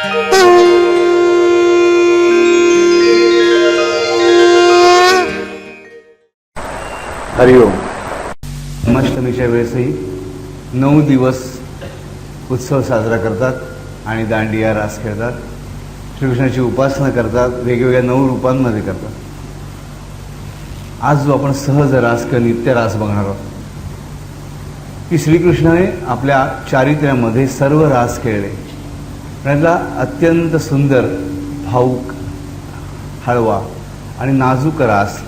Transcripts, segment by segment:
हरिओम. जन्माष्टमीच्या वेळेसही 9 दिवस उत्सव साजरा करतात आणि दांडिया रास खेळतात, श्रीकृष्णाची उपासना करतात, वेगवेगळ्या 9 रूपांमध्ये करतात. आज जो आपण सहज रास किंवा नित्य रास बघणार आहोत की श्रीकृष्णाने आपल्या चारित्र्यामध्ये सर्व रास खेळले. त्यातला अत्यंत सुंदर, भावुक, हळवा आणि नाजूक रास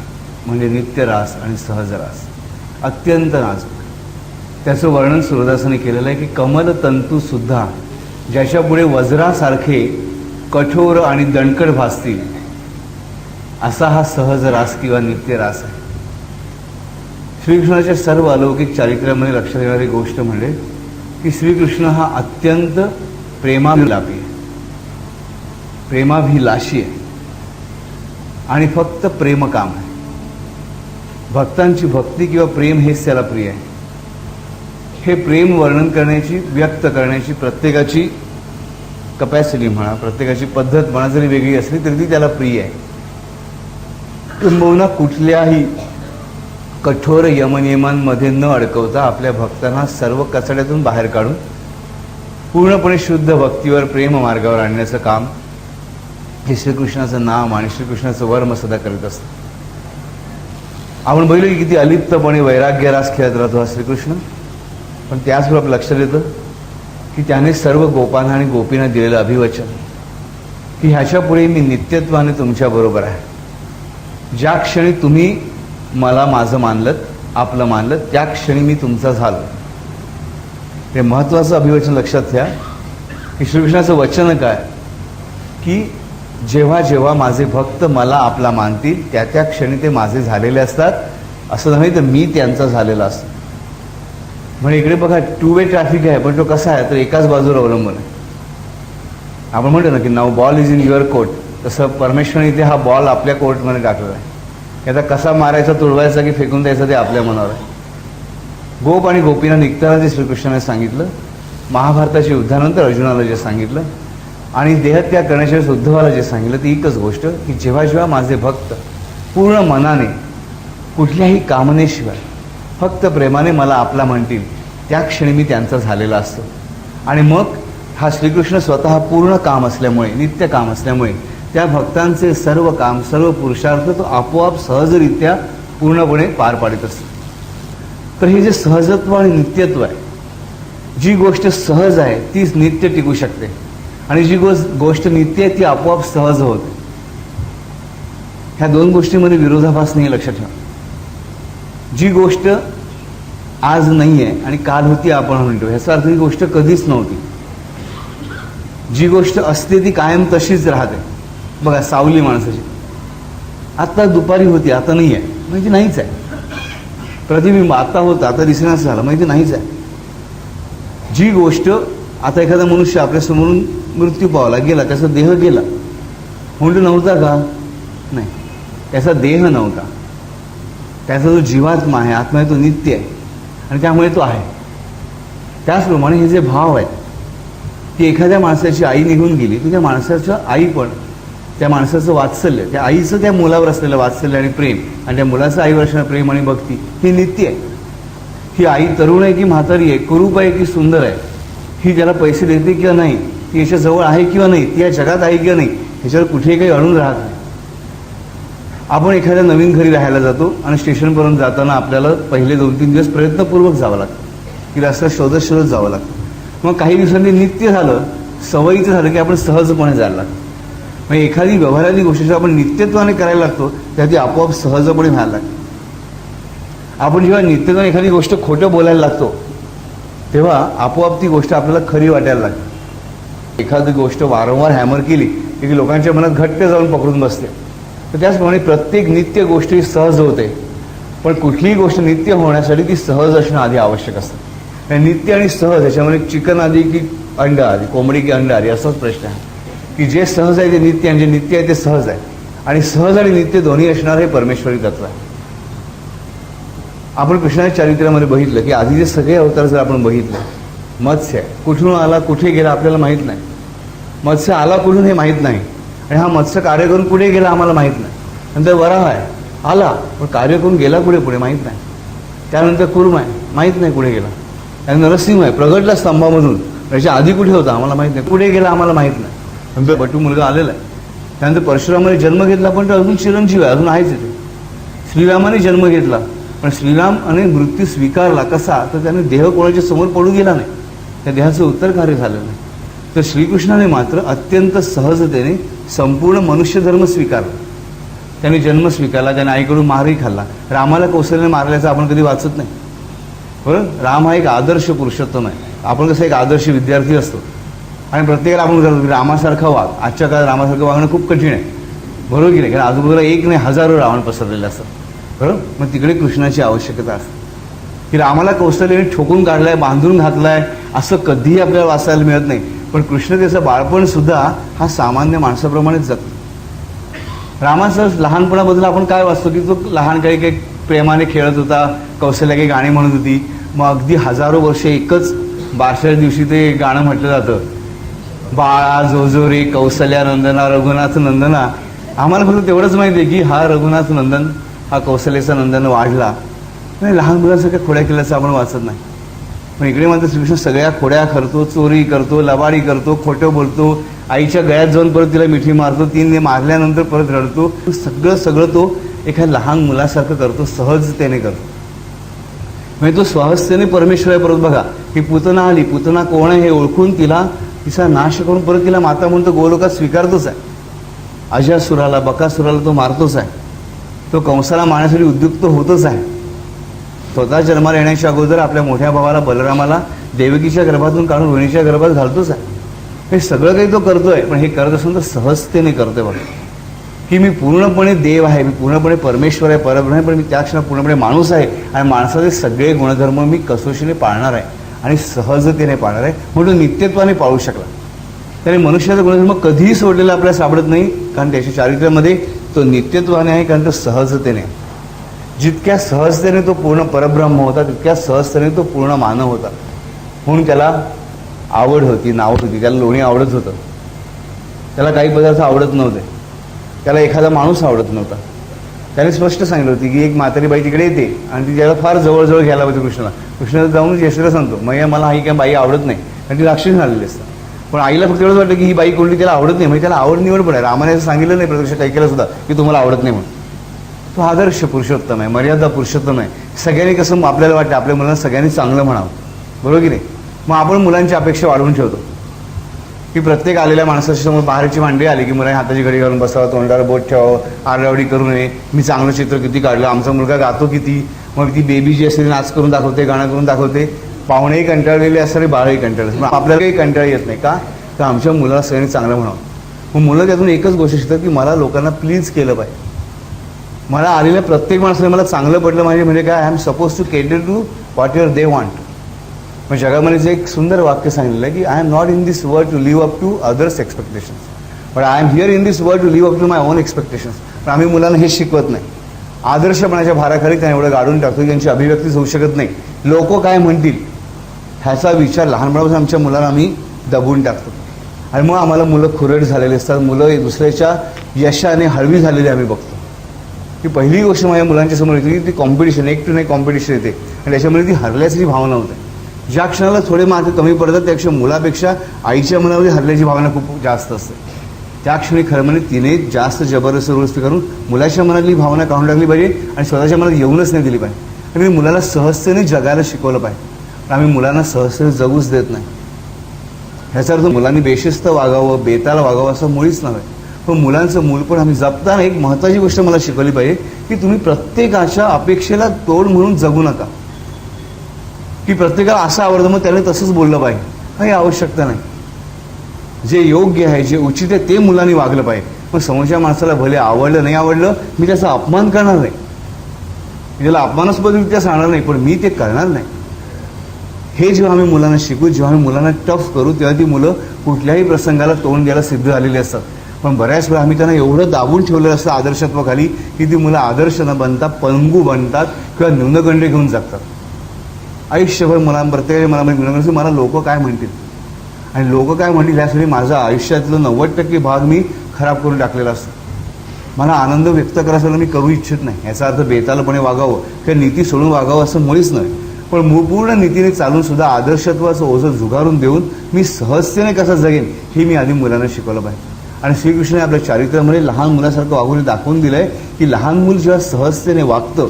म्हणजे नित्य रास आणि सहज रास. अत्यंत नाजूक. त्याचं वर्णन सूरदासाने केलेलं आहे की कमल तंतूसुद्धा ज्याच्यापुढे वज्रासारखे कठोर आणि दणकट भासतील असा हा सहज रास किंवा नित्य रास आहे. श्रीकृष्णाच्या सर्व अलौकिक चारित्र्यामध्ये लक्षात येणारी गोष्ट म्हणजे की श्रीकृष्ण हा अत्यंत प्रेमाभिलापी आहे, प्रेमाभिलाषी आहे आणि फक्त प्रेमकाम आहे. भक्तांची भक्ती किंवा प्रेम हेच त्याला प्रिय आहे. हे प्रेम वर्णन करण्याची, व्यक्त करण्याची प्रत्येकाची कपॅसिटी म्हणा, प्रत्येकाची पद्धत म्हणा जरी वेगळी असली तरी ती त्याला प्रिय आहे. किंबहुना कुठल्याही कठोर यमनियमांमध्ये न अडकवता आपल्या भक्तांना सर्व कचड्यातून बाहेर काढून पूर्णपणे शुद्ध भक्तीवर, प्रेम मार्गावर आणण्याचं काम हे श्रीकृष्णाचं नाम आणि श्रीकृष्णाचं वर्म सदा करत असतं. आपण बघितलं की किती अलिप्तपणे वैराग्य रास खेळत राहतो हा श्रीकृष्ण. पण त्याचबरोबर लक्षात येतं की त्याने सर्व गोपांना आणि गोपींना दिलेलं अभिवचन की ह्याच्या पुढे मी नित्यत्वाने तुमच्याबरोबर आहे. ज्या क्षणी तुम्ही मला माझं मानलं, आपलं मानलं, त्या क्षणी मी तुमचा झालो. हे महत्त्वाचं अभिवचन लक्षात घ्या की श्रीकृष्णाचं वचन काय की जेव्हा जेव्हा माझे भक्त मला आपला मानतील त्या त्या क्षणी ते माझे झालेले असतात. असं नव्हे तर मी त्यांचा झालेला असतो. म्हणजे इकडे बघा 2 वे ट्रॅफिक आहे, पण तो कसा आहे तर एकाच बाजूवर अवलंबून आहे. आपण म्हणतो ना की नाव ball is in your court, तसं परमेश्वराने इथे हा बॉल आपल्या कोर्टमध्ये टाकलेला आहे. याचा कसा मारायचा, तुडवायचा की फेकून द्यायचा ते आपल्या मनावर आहे. गोप आणि गोपींना निघताना जे श्रीकृष्णाने सांगितलं, महाभारताच्या युद्धानंतर अर्जुनाला जे सांगितलं आणि देहत्याग करण्याच्या वेळेस उद्धवाला जे सांगितलं ती एकच गोष्ट की जेव्हा जेव्हा माझे भक्त पूर्ण मनाने, कुठल्याही कामनेशिवाय फक्त प्रेमाने मला आपला म्हणतील त्या क्षणी मी त्यांचा झालेला असतो. आणि मग हा श्रीकृष्ण स्वतः पूर्ण काम असल्यामुळे, नित्य काम असल्यामुळे त्या भक्तांचे सर्व काम, सर्व पुरुषार्थ तो आपोआप सहजरित्या पूर्णपणे पार पाडत असतो. तर हे जे सहजत्व आणि नित्यत्व आहे, जी गोष्ट सहज आहे तीच नित्य टिकू शकते आणि जी गोष्ट नित्य आहे ती आपोआप सहज होते. ह्या 2 गोष्टींमध्ये विरोधाभास नाही, लक्षात ठेवा. जी गोष्ट आज नाही आहे आणि काल होती आपण म्हणतो, ह्याचा अर्थ ही गोष्ट कधीच नव्हती. जी गोष्ट असते ती कायम तशीच राहते. बघा सावली माणसाची, आता दुपारी होती आता नाही आहे म्हणजे नाहीच आहे. प्रतिबिंब आता होतं आता दिसण्याचं झालं म्हणजे नाहीच आहे. जी गोष्ट, आता एखादा मनुष्य आपल्यासमोरून मृत्यू पावला, गेला, त्याचा देह गेला म्हणतो नव्हता का? नाही, त्याचा देह नव्हता, त्याचा जो जीवात्मा आहे, आत्मा आहे, तो नित्य आहे आणि त्यामुळे तो आहे. त्याचप्रमाणे हे जे भाव आहेत की एखाद्या माणसाची आई निघून गेली तर त्या माणसाचं आई पण, त्या माणसाचं वात्सल्य, त्या आईचं त्या मुलावर असलेलं वात्सल्य आणि प्रेम आणि त्या मुलाचं आईवर असलेलं प्रेम आणि भक्ती हे नित्य आहे. ही आई तरुण आहे की म्हातारी आहे, कुरूप आहे की सुंदर आहे, ही ज्याला पैसे देते किंवा नाही, ती याच्या जवळ आहे किंवा नाही, ती या जगात आहे किंवा नाही, ह्याच्यावर कुठेही काही अडून राहत नाही. आपण एखाद्या नवीन घरी राहायला जातो आणि स्टेशनपर्यंत जाताना आपल्याला पहिले 2-3 दिवस प्रयत्नपूर्वक जावं लागतं की रस्ता शोधत शोधत जावं लागतं. मग काही दिवसांनी नित्य झालं, सवयीचं झालं की आपण सहजपणे जायला लागतो. मग एखादी व्यवहाराची गोष्ट आपण नित्यत्वाने करायला लागतो त्या ती आपोआप सहजपणे व्हायला लागते. आपण जेव्हा नित्यत्वाने एखादी गोष्ट खोटं बोलायला लागतो तेव्हा आपोआप ती गोष्ट आपल्याला खरी वाटायला लागते. एखादी गोष्ट वारंवार हॅमर केली की लोकांच्या मनात घट्ट जाऊन पकडून बसते. तर त्याचप्रमाणे प्रत्येक नित्य गोष्ट ही सहज होते, पण कुठलीही गोष्ट नित्य होण्यासाठी ती सहज असणं आधी आवश्यक असतं. नित्य आणि सहज ह्याच्यामध्ये चिकन आधी की अंडा आधी, कोंबडी की अंडा आधी, असाच प्रश्न आहे की जे सहज आहे ते नित्य आणि जे नित्य आहे ते सहज आहे. आणि सहज आणि नित्य दोन्ही असणार हे परमेश्वरी तत्व आहे. आपण कृष्णाच्या चारित्र्यामध्ये बघितलं की आधीचे सगळे अवतार जर आपण बघितले, मत्स्य कुठून आला कुठे गेला आपल्याला माहीत नाही. मत्स्य आला कुठून हे माहीत नाही, आणि हा मत्स्य कार्य करून पुढे गेला आम्हाला माहीत नाही. नंतर वराह आहे, आला पण कार्य करून गेला पुढे माहीत नाही. त्यानंतर कुर्म आहे, माहीत नाही कुठे गेला. त्यानंतर नरसिंह आहे, प्रगटला स्तंभामधून, त्याच्या आधी कुठे होता आम्हाला माहीत नाही, कुठे गेला आम्हाला माहीत नाही. नंतर बटू मुलगा आलेला आहे. त्यानंतर परशुरामाने जन्म घेतला, पण तो अजून चिरंजीव आहे, अजून आहेच ते. श्रीरामाने जन्म घेतला, पण श्रीरामाने मृत्यू स्वीकारला. कसा? तर त्याने देह कोणाच्या समोर पडू गेला नाही, त्या देहाचं उत्तर कार्य झालं नाही. तर श्रीकृष्णाने मात्र अत्यंत सहजतेने संपूर्ण मनुष्य धर्म स्वीकारला. त्याने जन्म स्वीकारला, त्याने आईकडून मारही खाल्ला. रामाला कौशल्याने मारल्याचं आपण कधी वाचत नाही, बरोबर. राम हा एक आदर्श पुरुषोत्तम आहे. आपण कसं एक आदर्श विद्यार्थी असतो, आणि प्रत्येकाला आपण करतो रामासारखा वाग. आजच्या काळात रामासारखं वागणं खूप कठीण आहे, बरोबर की नाही? कारण आजूबाजूला एक नाही हजारो रावण पसरलेले असतात, बरोबर. मग तिकडे कृष्णाची आवश्यकता असते की रामाला कौशल्याने ठोकून काढलाय, बांधून घातलाय, असं कधीही आपल्याला वाचायला मिळत नाही. पण कृष्ण त्याचं बाळपण सुद्धा हा सामान्य माणसाप्रमाणेच जगतो. रामाचं लहानपणाबद्दल आपण काय वाचतो की तो लहान काही प्रेमाने खेळत होता, कौशल्या काही गाणी म्हणत होती. मग अगदी हजारो वर्ष एकच बारशाच्या दिवशी ते गाणं म्हटलं जातं, बाळा जो जो रे कौशल्या नंदना रघुनाथ नंदना. आम्हाला फक्त तेवढंच माहिती आहे की हा रघुनाथ नंदन, हा कौशल्याचा नंदन वाढला. नाही, लहान मुलांसारख्या खोड्या केल्याचं आपण वाचत नाही. पण इकडे मात्र श्रीकृष्ण सगळ्या खोड्या करतो, चोरी करतो, लबाडी करतो, खोटं बोलतो, आईच्या गळ्यात जाऊन परत तिला मिठी मारतो, तिने मारल्यानंतर परत रडतो. सगळं तो एका लहान मुलासारखं करतो, सहजतेने करतो. म्हणजे तो स्वहस्तेने परमेश्वर आहे. परत बघा की पुतना आली, पुतना कोण आहे हे ओळखून तिचा नाश करून परत तिला माता म्हणतो गोलोकात स्वीकारतोच आहे. अजासुराला, बकासुराला तो मारतोच आहे. तो कंसाला मारण्यासाठी उद्युक्त होतच आहे. स्वतः जन्माला येण्याच्या अगोदर आपल्या मोठ्या भावाला बलरामाला देवकीच्या गर्भातून काढून रोहिणीच्या गर्भात घालतोच आहे. हे सगळं काही तो करतोय, पण हे करत असून तर सहजतेने करतोय. बघा की मी पूर्णपणे देव आहे, मी पूर्णपणे परमेश्वर आहे, परब्रह्म आहे, पण मी त्या क्षणात पूर्णपणे माणूस आहे, आणि माणसाचे सगळे गुणधर्म मी कसोशीने पाळणार आहे आणि सहजतेने पाळणार आहे. म्हणून नित्यत्वाने पाळू शकला. त्याने मनुष्याचा गुणधर्म कधीही सोडलेला आपल्याला सापडत नाही, कारण त्याच्या चारित्र्यामध्ये तो नित्यत्वाने आहे, कारण तो सहजतेने. जितक्या सहजतेने तो पूर्ण परब्रह्म होता, तितक्या सहजतेने तो पूर्ण मानव होता. म्हणून त्याला आवड होती, नावत होती. त्याला लोणी आवडत होतं, त्याला काही पदार्थ आवडत नव्हते, त्याला एखादा माणूस आवडत नव्हता. त्याने स्पष्ट सांगितलं होती की एक म्हातारी बाई तिकडे येते आणि ती त्याला फार जवळजवळ घ्यायला पाहिजे कृष्णाला. कृष्ण जाऊन यशोदेला सांगतो, मग मला ही काय बाई आवडत नाही, आणि ती राक्षस झालेली असतं. पण आईला फक्त एवढंच वाटतं की ही बाई कोणती त्याला आवडत नाही, म्हणजे त्याला आवड निवड पण आहे. रामाने असं सांगितलं नाही प्रत्यक्ष कैकेयीला सुद्धा की तुम्हाला आवडत नाही म्हणून. तो आदर्श पुरुषोत्तम आहे, मर्यादा पुरुषोत्तम आहे. सगळ्यांनी कसं आपल्याला वाटतं आपल्या मुलांना सगळ्यांनी चांगलं म्हणावं, बरोबर की नाही? मग आपण मुलांची अपेक्षा वाढवून ठेवतो की प्रत्येक आलेल्या माणसाच्या समोर बाहेरची मांडळी आली की मुलांनी हाताची घडी घालून बसावं, तोंडावर बोट ठेवावं, आरडाओरडी करू नये. मी चांगलं चित्र किती काढलं, आमचा मुलगा गातो किती, मग ती बेबी जी असते नाच करून दाखवते, गाणं करून दाखवते. पाहुणेही कंटाळलेले असतात, बाळही कंटाळले. मग आपल्याला काही कंटाळ येत नाही का? तर आमच्या मुलाला सगळ्यांनी चांगलं म्हणावं. मग मुलं त्यातून एकच गोष्ट शिकतात की मला लोकांना प्लीज केलं पाहिजे. मला आलेल्या प्रत्येक माणसाने मला चांगलं पडलं पाहिजे. म्हणजे काय? I am suppose to cater to what your they want. मग जगामध्ये जे एक सुंदर वाक्य सांगितलं आहे की I am not in this world to live up to others expectations, but I am here in this world to live up to my own expectations. पण आम्ही मुलांना हे शिकवत नाही. आदर्शपणाच्या भाराखाली त्यांना एवढं गाडून टाकतो की त्यांची अभिव्यक्तीच होऊ शकत नाही. लोक काय म्हणतील ह्याचा विचार लहानपणापासून आमच्या मुलांना आम्ही दबून टाकतो, आणि मग आम्हाला मुलं खुरट झालेली असतात. मुलं दुसऱ्याच्या यशाने हळवी झालेली आम्ही बघतो. की पहिली गोष्ट माझ्या मुलांच्या समोर येते की ती कॉम्पिटिशन, एक टू नाही कॉम्पिटिशन येते, आणि त्याच्यामध्ये ती हरल्याची भावना होते. ज्या क्षणाला थोडे मार्क कमी पडतात त्यापेक्षा मुलापेक्षा आईच्या मनामध्ये हरल्याची भावना खूप जास्त असते. त्या क्षणी खरं म्हणजे तिने जास्त जबरदस्ती करून मुलाच्या मनातली भावना काढून टाकली पाहिजे आणि स्वतःच्या मनात येऊनच नाही दिली पाहिजे. आणि मुलाला सहजतेने जगायला शिकवलं पाहिजे. पण आम्ही मुलांना सहजतेने जगूच देत नाही. ह्याचा अर्थ मुलांनी बेशिस्त वागावं, बेताल वागावं असं मुळीच नव्हे. पण मुलांचं मूलपण आम्ही जपताना एक महत्त्वाची गोष्ट मला शिकवली पाहिजे की तुम्ही प्रत्येकाच्या अपेक्षेला तोड म्हणून जगू नका. की प्रत्येकाला असं आवडतं मग त्याने तसंच बोललं पाहिजे, काही आवश्यकता नाही. जे योग्य आहे, जे उचित आहे ते मुलांनी वागलं पाहिजे. मग समोरच्या माणसाला भले आवडलं नाही आवडलं, मी त्याचा अपमान करणार नाही, मी त्याला अपमानास्पदरित्या सांगणार नाही, पण मी ते करणार नाही. हे जेव्हा आम्ही मुलांना शिकू, जेव्हा आम्ही मुलांना टफ करू, तेव्हा ती मुलं कुठल्याही प्रसंगाला तोंड द्यायला सिद्ध झालेली असतात. पण बऱ्याच वेळा आम्ही त्यांना एवढं दाबून ठेवलेलं असतं आदर्शत्वाखाली की ती मुलं आदर्श न बनता पंगू बनतात किंवा न्यूनगंड घेऊन जगतात. आयुष्यभर मला प्रत्येकाच्या मनामध्ये न्यूनगंड, मला लोक काय म्हणतील. आणि लोक काय म्हणतील यासाठी माझं आयुष्यातलं 90% भाग मी खराब करून टाकलेला असतो. मला आनंद व्यक्त करायला मी करू इच्छित नाही. याचा अर्थ बेतालपणे वागावं किंवा नीती सोडून वागावं असं मुळीच नाही, पण पूर्ण नीतीने चालून सुद्धा आदर्शत्वाचं ओझं झुगारून देऊन मी सहजतेने कसं जगेन हे मी आधी मुलांना शिकवलं पाहिजे. आणि श्रीकृष्णाने आपल्या चारित्र्यामध्ये लहान मुलासारखं वागून दाखवून दिलंय की लहान मूल जेव्हा सहजतेने वागतं,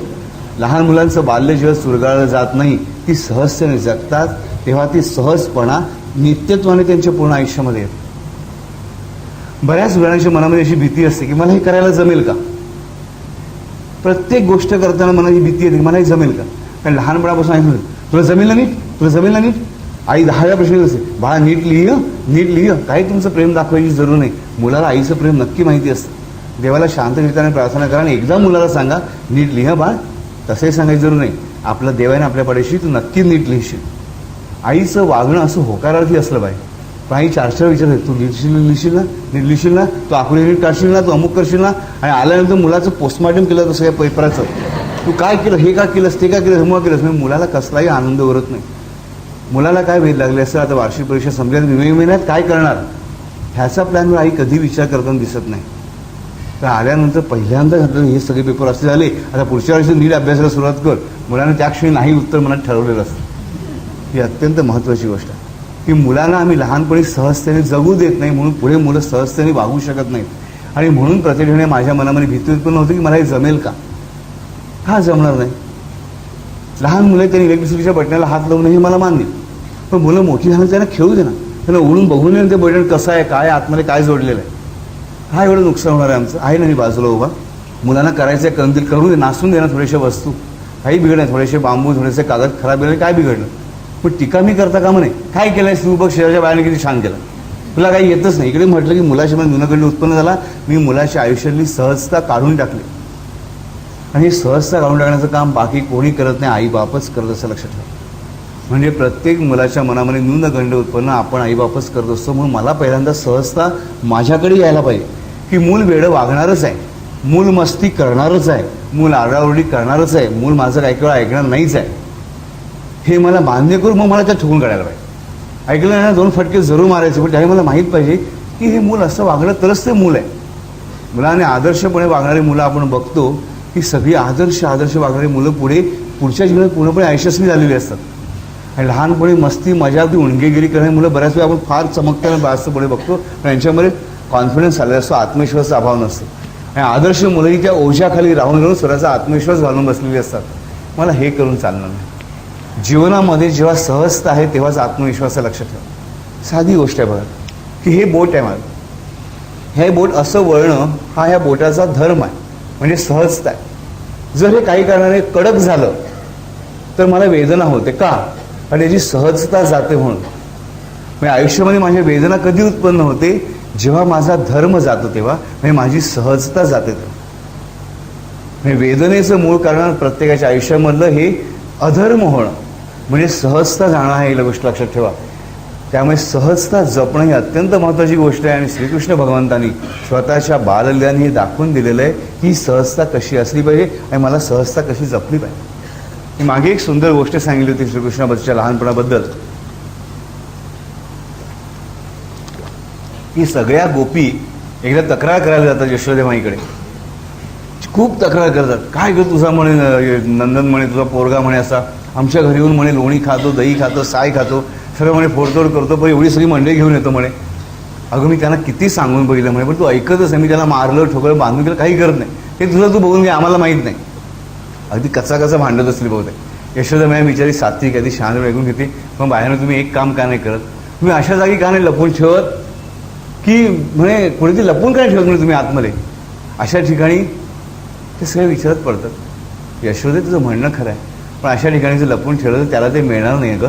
लहान मुलांचं बाल्य जेव्हा चुरगाळलं जात नाही, ती सहजतेने जगतात, तेव्हा ती सहजपणा नित्यत्वाने त्यांच्या पूर्ण आयुष्यामध्ये येते. बऱ्याच मुलांच्या मनामध्ये अशी भीती असते की मला हे करायला जमेल का. प्रत्येक गोष्ट करताना मनात ही भीती येते की मला हे जमेल का. कारण लहानपणापासून आई म्हणत तुला जमेल ना नीट, तुला जमेल ना नीट. आई 10व्या प्रश्न असते बाळा नीट लिह. काही तुमचं प्रेम दाखवायची जरूर नाही. मुलाला आईचं प्रेम नक्की माहिती असतं. देवाला शांत चित्ताने प्रार्थना करा आणि एकदा मुलाला सांगा नीट लिह बाळ. तसंही सांगायचं जरूर नाही. आपलं देवाने आपल्या पाठीशी तू नक्की नीट लिहिशील. आईचं वागणं असं होकारार्थी असलं पाहिजे. पण आई 4 विचारते तू नीट लिहिशील ना, तू आकडे नीट काढशील ना, तू अमुक करशील ना. आणि आल्यानंतर मुलाचं पोस्टमॉर्टम केलं तसं काय पेपराचं, तू काय केलं, हे का केलंस, ते का केलंस, मग केलंस. म्हणजे मुलाला कसलाही आनंद उरत नाही. मुलाला काय वेध लागले असं आता वार्षिक परीक्षा संपल्या मे महिन्यात काय करणार ह्याचा प्लॅनवर आई कधी विचार करताना दिसत नाही. तर आल्यानंतर पहिल्यांदा घातलं हे सगळे पेपर असे झाले, आता पुढच्या वर्षी नीट अभ्यासाला सुरुवात कर. मुलांना त्या क्षणी नाही उत्तर मनात ठरवलेलं असतं. ही अत्यंत महत्त्वाची गोष्ट आहे की मुलांना आम्ही लहानपणी सहजतेने जगू देत नाही, म्हणून पुढे मुलं सहजतेने वागू शकत नाहीत. आणि म्हणून प्रतिक्षणी माझ्या मनामध्ये भीती उत्पन्न होती की मला हे जमेल का. का जमणार नाही. लहान मुलं त्यांनी इलेक्ट्रिसिटीच्या बटनाला हात लावून हे मला मान्य, पण मुलं मोठी झालं त्यांना खेळू दे ना, त्यांना उडून बघून येईल ते बटन कसं आहे, काय आतमध्ये काय जोडलेलं आहे. हा एवढं नुकसान होणार आहे आमचं. आहे ना मी बाजूला उभा. मुलांना करायचं आहे करतील, करू दे, नासून दे ना थोड्याशा वस्तू, काही बिघडणार, थोडेसे बांबू, थोडेसे कागद खराब झाले, काय बिघडलं. पण टीका मी करता का म्हणे काय केलंय तू बघ शहराच्या बाहेर किती छान केलं, तुला काही येतच नाही. इकडे म्हटलं की मुलाच्या मध्ये जुनाकडे उत्पन्न झाला, मी मुलाच्या आयुष्यातली सहजता काढून टाकली. आणि ही सहजता काढून टाकण्याचं काम बाकी कोणी करत नाही, आई बापच करत असं लक्षात ठेवा. म्हणजे प्रत्येक मुलाच्या मनामध्ये न्यूनगंड उत्पन्न आपण आई बापच करत असतो. म्हणून मला पहिल्यांदा सहजता माझ्याकडे यायला पाहिजे की मूल वेडं वागणारच आहे, मूल मस्ती करणारच आहे, मूल आरडाओरडी करणारच आहे, मूल माझं काही वेळा ऐकणार नाहीच आहे, हे मला मान्य करून मग मला त्यात ठोकून काढायला पाहिजे. ऐकलं ना 2 फटके जरूर मारायचे, पण त्याही मला माहीत पाहिजे की हे मूल असं वागलं तरच ते मूल आहे. मुलाने आदर्शपणे वागणारी मुलं आपण बघतो की सगळी आदर्श वागणारी मुलं पुढच्या जीवनात पूर्णपणे यशस्वी झालेली असतात. आणि लहानपणी मस्ती मजा ती उणगेगिरी करणारी मुलं बऱ्याच वेळा आपण फार चमकताना जास्त पुढे बघतो, पण यांच्यामध्ये कॉन्फिडन्स आलेला असतो, आत्मविश्वासाचा अभाव नसतो. आणि आदर्श मुलंही त्या ओझ्याखाली राहून स्वतःचा आत्मविश्वास घालून बसलेली असतात. मला हे करून चालणार नाही. जीवनामध्ये जेव्हा सहजता आहे तेव्हाच आत्मविश्वास लक्षात ठेवा. साधी गोष्ट आहे बघा की हे बोट आहे माझं, हे बोट असं वळणं हा ह्या बोटाचा धर्म आहे, म्हणजे सहजता आहे. जर हे काही कारणाने कडक झालं तर मला वेदना होते का, आणि याची सहजता जाते म्हणून. म्हणजे आयुष्यामध्ये माझ्या वेदना कधी उत्पन्न होते, जेव्हा माझा धर्म जातो तेव्हा, म्हणजे माझी सहजता जाते तेव्हा. म्हणजे वेदनेचं मूळ कारण प्रत्येकाच्या आयुष्यामधलं हे अधर्म होणं, म्हणजे सहजता जाणं आहे ही गोष्ट लक्षात ठेवा. त्यामुळे सहजता जपणं ही अत्यंत महत्त्वाची गोष्ट आहे. आणि श्रीकृष्ण भगवंतांनी स्वतःच्या बाललीलांनी हे दाखवून दिलेलं आहे की ही सहजता कशी असली पाहिजे आणि मला सहजता कशी जपली पाहिजे. मी मागे एक सुंदर गोष्ट सांगितली होती श्रीकृष्णाबद्दलच्या लहानपणाबद्दल, की सगळ्या गोपी एकदा तक्रार करायला जातात यशोदेमाईकडे. खूप तक्रार करतात, काय ग तुझा म्हणे नंदन म्हणे तुझा पोरगा म्हणे असा आमच्या घरी येऊन म्हणे लोणी खातो, दही खातो, साय खातो, सर्व म्हणे फोडतोड करतो, पण एवढी सगळी मंडळी घेऊन येतो म्हणे. अगं मी त्यांना किती सांगून बघितलं म्हणे, पण तू ऐकतच नाही. मी त्याला मारलं ठोकलं बांधून केलं, काही करत नाही. हे तुझं तू बघून घे, आम्हाला माहीत नाही. अगदी कचा भांडत असली बहुतेक. यशोदामाई बिचारी सात्विक आहे, ती शांत ऐकून घेते. पण बाहेरनं तुम्ही एक काम का नाही करत, तुम्ही अशा जागी का नाही लपून ठेवत, की म्हणे कोणीतरी लपून काय ठेवत म्हणजे तुम्ही आतमध्ये. अशा ठिकाणी ते सगळे विचारत पडतात. यशोदे तुझं म्हणणं खरं आहे, पण अशा ठिकाणी जर लपून ठेवलं तर त्याला ते मिळणार नाही ग.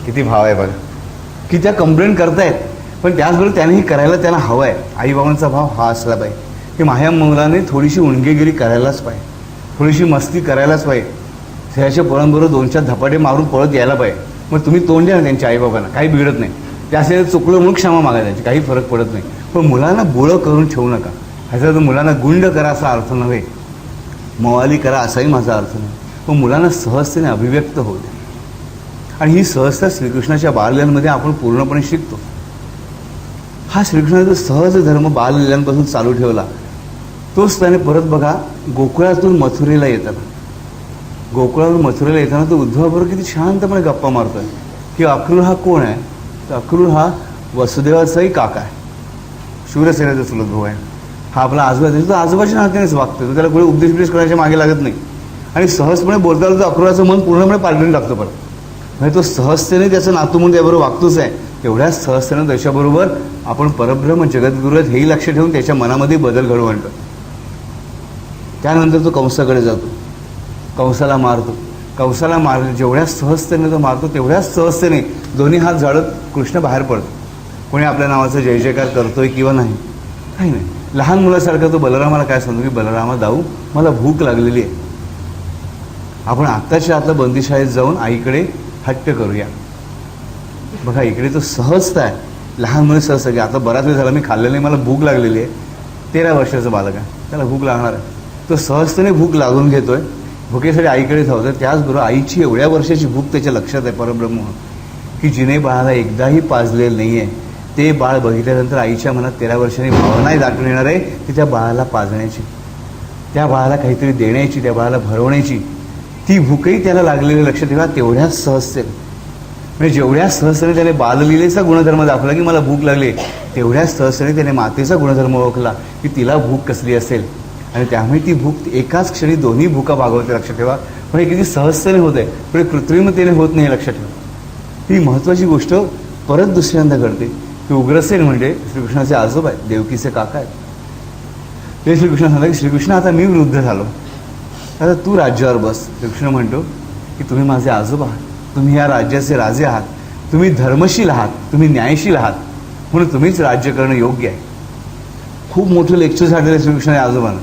किती भाव आहे बघा, की त्या कंप्लेंट करतायत, पण त्याचबरोबर त्यानेही करायला त्यांना हवं आहे. आईबाबांचा भाव हा असला पाहिजे की माझ्या मुलाने थोडीशी उणगेगिरी करायलाच पाहिजे, थोडीशी मस्ती करायलाच पाहिजे, त्याच्या पोरांबरोबर 2-4 धपाटे मारून पळत यायला पाहिजे. मग तुम्ही तोंड द्या ना त्यांच्या आईबाबांना, काही बिघडत नाही. त्याचे चुकलं म्हणून क्षमा मागा, त्यांची काही फरक पडत नाही. पण मुलांना बोळं करून ठेवू नका. ह्याचा तर मुलांना गुंड करा असा अर्थ नव्हे, मवाली करा असाही माझा अर्थ नाही. पण मुलांना सहजतेने अभिव्यक्त होऊ द्या. आणि ही सहजता श्रीकृष्णाच्या बाललीलांमध्ये आपण पूर्णपणे शिकतो. हा श्रीकृष्णाचा सहज धर्म बाललीलांपासून चालू ठेवला, तोच त्याने परत बघा गोकुळातून मथुरेला येताना, गोकुळातून मथुरेला येताना तो उद्धवाबरोबर किती शांतपणे गप्पा मारतोय की अक्रूर हा कोण आहे. तर अक्रूर हा वसुदेवाचाही काका आहे, शूरसेनाचा चुलत भाऊ आहे. हा आपला आजोबा आहे, तो आजोबाच्या नात्यानेच वागतो, तो त्याला कोणी उपदेश करायच्या मागे लागत नाही. आणि सहजपणे बोलता तो अक्रूराचं मन पूर्णपणे पालटून टाकतो परत. म्हणजे तो सहजतेने त्याचं नातू म्हणून त्याबरोबर वागतोच आहे, तेवढ्याच सहजतेनं त्याच्याबरोबर आपण परब्रह्म जगद्गुरू आहेत हेही लक्ष ठेवून त्याच्या मनामध्ये बदल घडवून आणतो. त्यानंतर तो कंसाकडे जातो, कंसाला मारतो. कंसाला जेवढ्या सहजतेने तो मारतो तेवढ्याच सहजतेने दोन्ही हात झाडत कृष्ण बाहेर पडतो. कोणी आपल्या नावाचा जय जयकार करतोय किंवा नाही, काही नाही. लहान मुलासारखा तो बलरामाला काय सांगतो की बलरामा दाऊ मला भूक लागलेली आहे, आपण आत्ताच्या आतला बंदीशाळेत जाऊन आईकडे हट्ट करूया. बघा इकडे तो सहजता आहे. लहान मुलं सहज की आता बराच वेळ झाला मी खाल्लेलं नाही, मला भूक लागलेली आहे. 13 वर्षाचं बालक आहे, त्याला भूक लागणार आहे. तो सहजतेने भूक लागून घेतोय, भुकेसाठी आईकडे धावतोय. त्याचबरोबर आईची एवढ्या वर्षाची भूक त्याच्या लक्षात आहे परब्रह्म की जिने बाळाला एकदाही पाजलेलं नाही आहे. ते बाळ बघितल्यानंतर आईच्या मनात 13 वर्षांनी भावनाही दाटून येणार आहे की त्या बाळाला पाजण्याची, त्या बाळाला काहीतरी देण्याची, त्या बाळाला भरवण्याची. ती भूकही त्याला लागलेली लक्षात ठेवा तेवढ्याच सहजतेने. म्हणजे जेवढ्या सहजतेने त्याने बाललीलेचा गुणधर्म दाखवला की मला भूक लागली, तेवढ्याच सहजतेने त्याने मातेचा गुणधर्म ओळखला की तिला भूक कसली असेल. आणि त्यामुळे ती भूक एकाच क्षणी दोन्ही भूका भागवते, लक्षात ठेवा. पण हे किती सहजतेने होत आहे, पण कृत्रिमतेने होत नाही, लक्षात ठेवा. ही महत्त्वाची गोष्ट परत दुसऱ्यांदा घडते की उग्रसेन म्हणजे श्रीकृष्णाचे आजोबा आहेत, देवकीचे काका आहेत. ते श्रीकृष्ण सांगतात की श्रीकृष्ण आता मी वृद्ध झालो, आता तू राज्यावर बस. श्रीकृष्ण म्हणतो की तुम्ही माझे आजोबा आहात, तुम्ही या राज्याचे राजे आहात, तुम्ही धर्मशील आहात, तुम्ही न्यायशील आहात, म्हणून तुम्हीच राज्य करणं योग्य आहे. खूप मोठं लेक्चर झालेलं श्रीकृष्ण आजोबांना.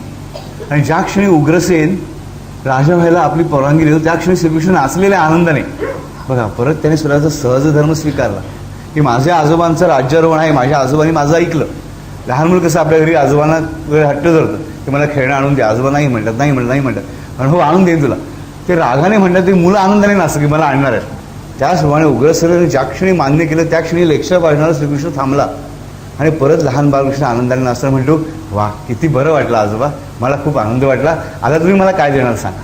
आणि ज्या क्षणी उग्रसेन राजा व्हायला आपली परवानगी देतो त्या क्षणी श्रीकृष्ण नाचलेल्या आनंदाने बघा परत त्याने स्वतःचा सहज धर्म स्वीकारला की माझ्या आजोबांचं राज्यारोहण आहे, माझ्या आजोबांनी माझं ऐकलं. लहान मुलं कसं आपल्या घरी आजोबांना हट्ट धरतं की मला खेळणं आणून द्या, आजोबा नाही म्हणतात, नाही म्हणतात, आणि हो आणून देईन तुला. ते रागाने म्हणतात, ते मुलं आनंदाने नाचतं की मला आणणार आहे. त्याचप्रमाणे उग्रसेनाने ज्या क्षणी मान्य केलं त्या क्षणी लेक्चर वाढणारा श्रीकृष्ण थांबला आणि परत लहान बालकृष्ण आनंदाने नाचताना म्हणतो वा किती बरं वाटलं आजोबा, मला खूप आनंद वाटला, आता तुम्ही मला काय देणार सांगा.